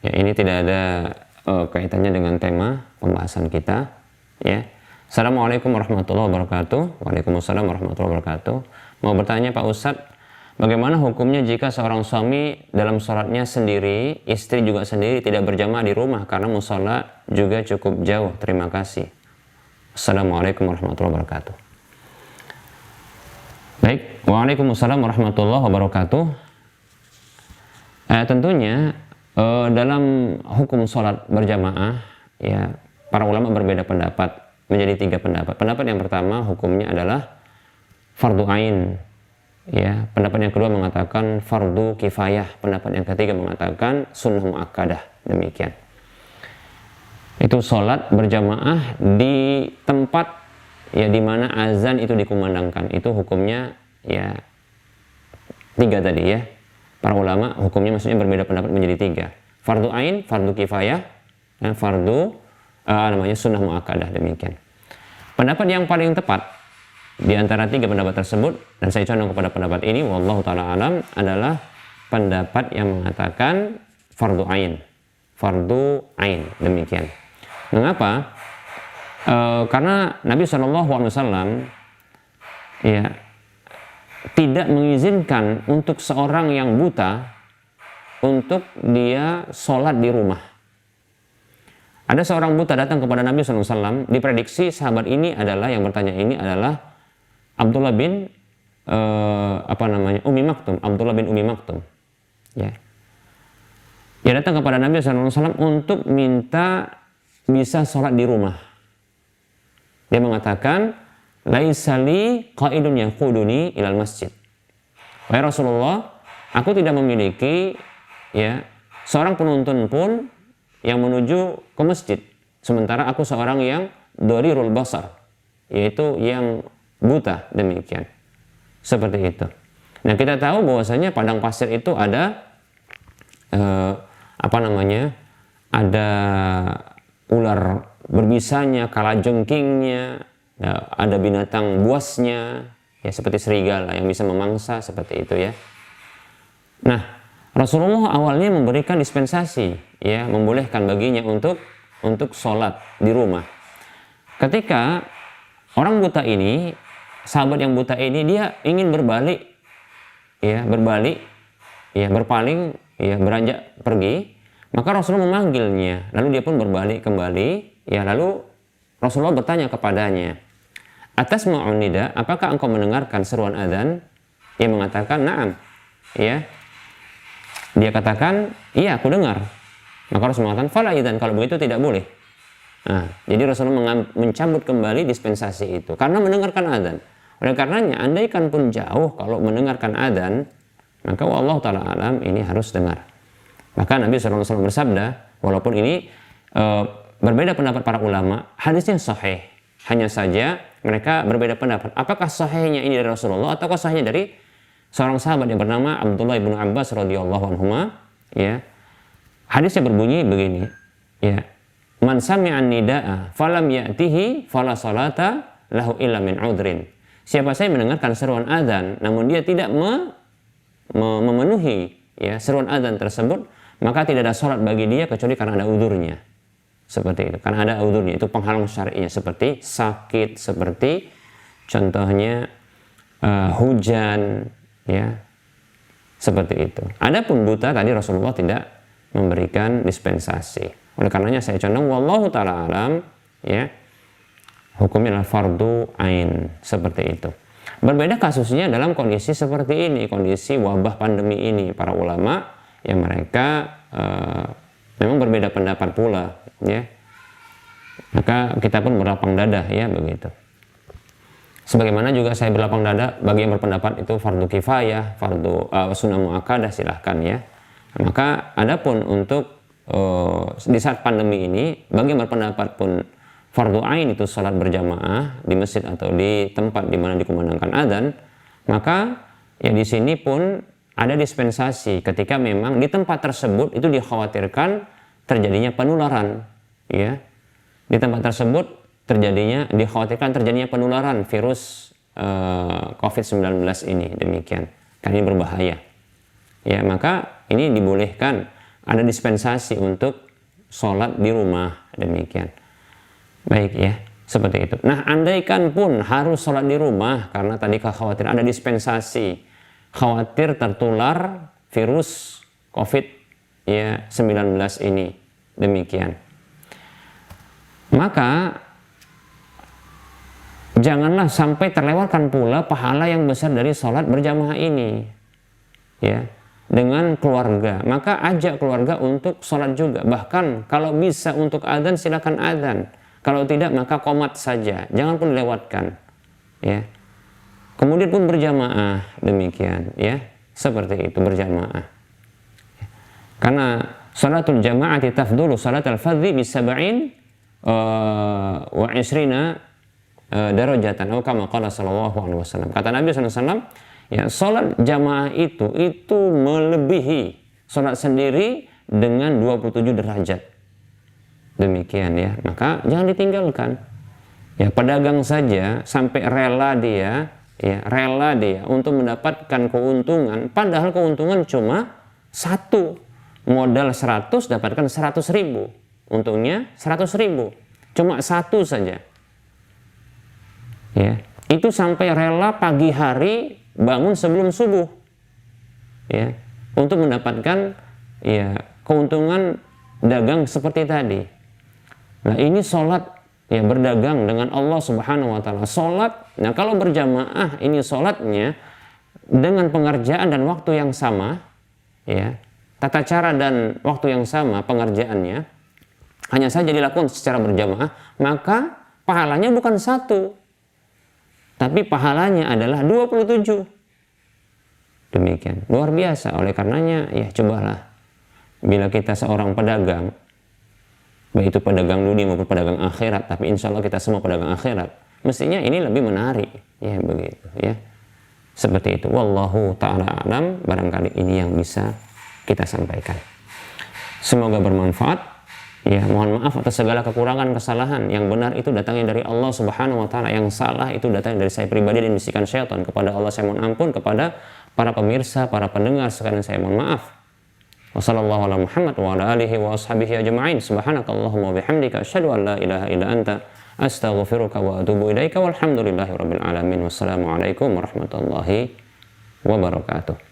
S2: Ya, ini tidak ada kaitannya dengan tema pembahasan kita. Ya, Assalamualaikum warahmatullahi wabarakatuh. Waalaikumsalam warahmatullahi wabarakatuh. Mau bertanya Pak Ustadz, bagaimana hukumnya jika seorang suami dalam sholatnya sendiri, istri juga sendiri tidak berjamaah di rumah karena musola juga cukup jauh? Terima kasih. Assalamualaikum warahmatullahi wabarakatuh. Baik, waalaikumsalam warahmatullahi wabarakatuh. Tentunya dalam hukum sholat berjamaah, ya para ulama berbeda pendapat menjadi 3 pendapat. Pendapat yang pertama hukumnya adalah fardu ain, Ya, pendapat yang kedua mengatakan fardu kifayah, pendapat yang ketiga mengatakan sunnah muakkadah. Demikian. Itu sholat berjamaah di tempat ya di mana azan itu dikumandangkan. Itu hukumnya ya tiga tadi ya. Para ulama hukumnya maksudnya berbeda pendapat menjadi tiga. Fardu ain, fardu kifayah, dan fardu namanya sunnah muakkadah. Demikian. Pendapat yang paling tepat di antara tiga pendapat tersebut, dan saya condong kepada pendapat ini, wallahu ta'ala alam, adalah pendapat yang mengatakan fardu ain. Fardu ain, demikian. Mengapa? Karena Nabi SAW ya, tidak mengizinkan untuk seorang yang buta untuk dia sholat di rumah. Ada seorang buta datang kepada Nabi SAW, diprediksi sahabat ini adalah, yang bertanya ini adalah Abdullah bin Ummi Maktum, Abdullah bin Ummi Maktum. Ya. Dia datang kepada Nabi SAW untuk minta bisa sholat di rumah. Dia mengatakan, laisa li qaidun yaquduni ilal masjid. Wahai Rasulullah, aku tidak memiliki ya seorang penuntun pun yang menuju ke masjid. Sementara aku seorang yang dharirul basar, yaitu yang buta, demikian. Seperti itu. Nah, kita tahu bahwasanya padang pasir itu ada ada ular berbisanya, kalajengkingnya, ada binatang buasnya, ya seperti serigala yang bisa memangsa, seperti itu ya. Nah, Rasulullah awalnya memberikan dispensasi, ya, membolehkan baginya untuk sholat di rumah. Ketika orang buta ini, sahabat yang buta ini, dia ingin berpaling, beranjak pergi, maka Rasulullah memanggilnya, lalu dia pun berbalik kembali, ya, lalu Rasulullah bertanya kepadanya, atasma'un nida, apakah engkau mendengarkan seruan adzan? Ia mengatakan, na'am, ya. Dia katakan, iya, aku dengar. Maka Rasulullah mengatakan, fala idzan, kalau begitu tidak boleh. Nah, jadi Rasulullah mencabut kembali dispensasi itu karena mendengarkan adzan. Oleh karenanya, andaikan pun jauh kalau mendengarkan adzan, maka wallahu ta'ala alam ini harus dengar. Maka Nabi SAW bersabda, walaupun ini berbeda pendapat para ulama, hadisnya sahih. Hanya saja mereka berbeda pendapat. Apakah sahihnya ini dari Rasulullah ataukah sahihnya dari seorang sahabat yang bernama Abdullah bin Abbas radhiyallahu anhuma, ya. Hadisnya berbunyi begini, ya. Man sami'an nida'a falam ya'tihi fala salata lahu illa min udrin. Siapa saya mendengarkan seruan adzan namun dia tidak memenuhi ya seruan adzan tersebut, maka tidak ada salat bagi dia kecuali karena ada udurnya. Seperti itu. Karena ada udurnya, itu penghalang syar'inya, seperti sakit, seperti contohnya hujan, ya. Seperti itu. Adapun buta tadi Rasulullah tidak memberikan dispensasi. Oleh karenanya saya condong wallahu ta'ala alam, ya, hukumnya adalah fardu ain, seperti itu. Berbeda kasusnya dalam kondisi seperti ini, kondisi wabah pandemi ini. Para ulama yang mereka memang berbeda pendapat pula, ya. Maka kita pun berlapang dada, ya, begitu. Sebagaimana juga saya berlapang dada bagi yang berpendapat itu fardu kifayah, fardu sunnah muakkadah, silahkan, ya. Maka adapun untuk di saat pandemi ini, bagi yang berpendapat pun fardu ain itu salat berjamaah di masjid atau di tempat di mana dikumandangkan adzan, maka ya di sini pun ada dispensasi ketika memang di tempat tersebut itu dikhawatirkan terjadinya penularan, ya. Di tempat tersebut dikhawatirkan terjadinya penularan virus COVID-19 ini, demikian. Karena ini berbahaya. Ya, maka ini dibolehkan, ada dispensasi untuk sholat di rumah, demikian. Baik, ya, seperti itu. Nah, andaikan pun harus sholat di rumah karena tadi kekhawatiran ada dispensasi, khawatir tertular virus COVID-19 ini, demikian. Maka janganlah sampai terlewatkan pula pahala yang besar dari sholat berjamaah ini, ya, dengan keluarga. Maka ajak keluarga untuk sholat juga. Bahkan kalau bisa untuk adzan, silakan adzan. Kalau tidak, maka qomat saja. Jangan pun dilewatkan, ya. kemudian pun berjamaah, demikian ya, seperti itu berjamaah. Karena salatul jama'ati tafdulu salatul fardhi bi 70 wa 20 darajatan atau kama qala sallallahu alaihi wasallam. Kata Nabi SAW, ya, salat jamaah itu melebihi salat sendiri dengan 27 derajat. Demikian ya, maka jangan ditinggalkan. Ya, pedagang saja sampai rela dia untuk mendapatkan keuntungan, padahal keuntungan cuma satu. Modal 100 dapatkan 100.000, untungnya 100.000, cuma satu saja. Ya, itu sampai rela pagi hari bangun sebelum subuh, ya, untuk mendapatkan ya keuntungan dagang seperti tadi. Nah, ini sholat, ya, berdagang dengan Allah Subhanahu wa Ta'ala. Sholat, nah kalau berjamaah ini sholatnya dengan pengerjaan dan waktu yang sama, ya, tata cara dan waktu yang sama pengerjaannya, hanya saja dilakukan secara berjamaah, maka pahalanya bukan satu, tapi pahalanya adalah 27. Demikian, luar biasa. Oleh karenanya, ya, cobalah bila kita seorang pedagang, baik itu pedagang dunia maupun pedagang akhirat, tapi insya Allah kita semua pedagang akhirat, mestinya ini lebih menarik, ya, begitu ya. Seperti itu. Wallahu ta'ala alam, barangkali ini yang bisa kita sampaikan. Semoga bermanfaat. Ya, mohon maaf atas segala kekurangan, kesalahan. Yang benar itu datangnya dari Allah Subhanahu wa Ta'ala, yang salah itu datangnya dari saya pribadi dan bisikan syaitan. Kepada Allah saya mohon ampun, kepada para pemirsa, para pendengar sekalian saya mohon maaf. Wassallallahu ala Muhammad wa ala alihi wa ashabihi ajma'in. Subhanakallahumma wa bihamdika asyhadu an la ilaha illa anta astaghfiruka wa atubu ilaika walhamdulillahi rabbil alamin. Wassalamualaikum warahmatullahi wabarakatuh.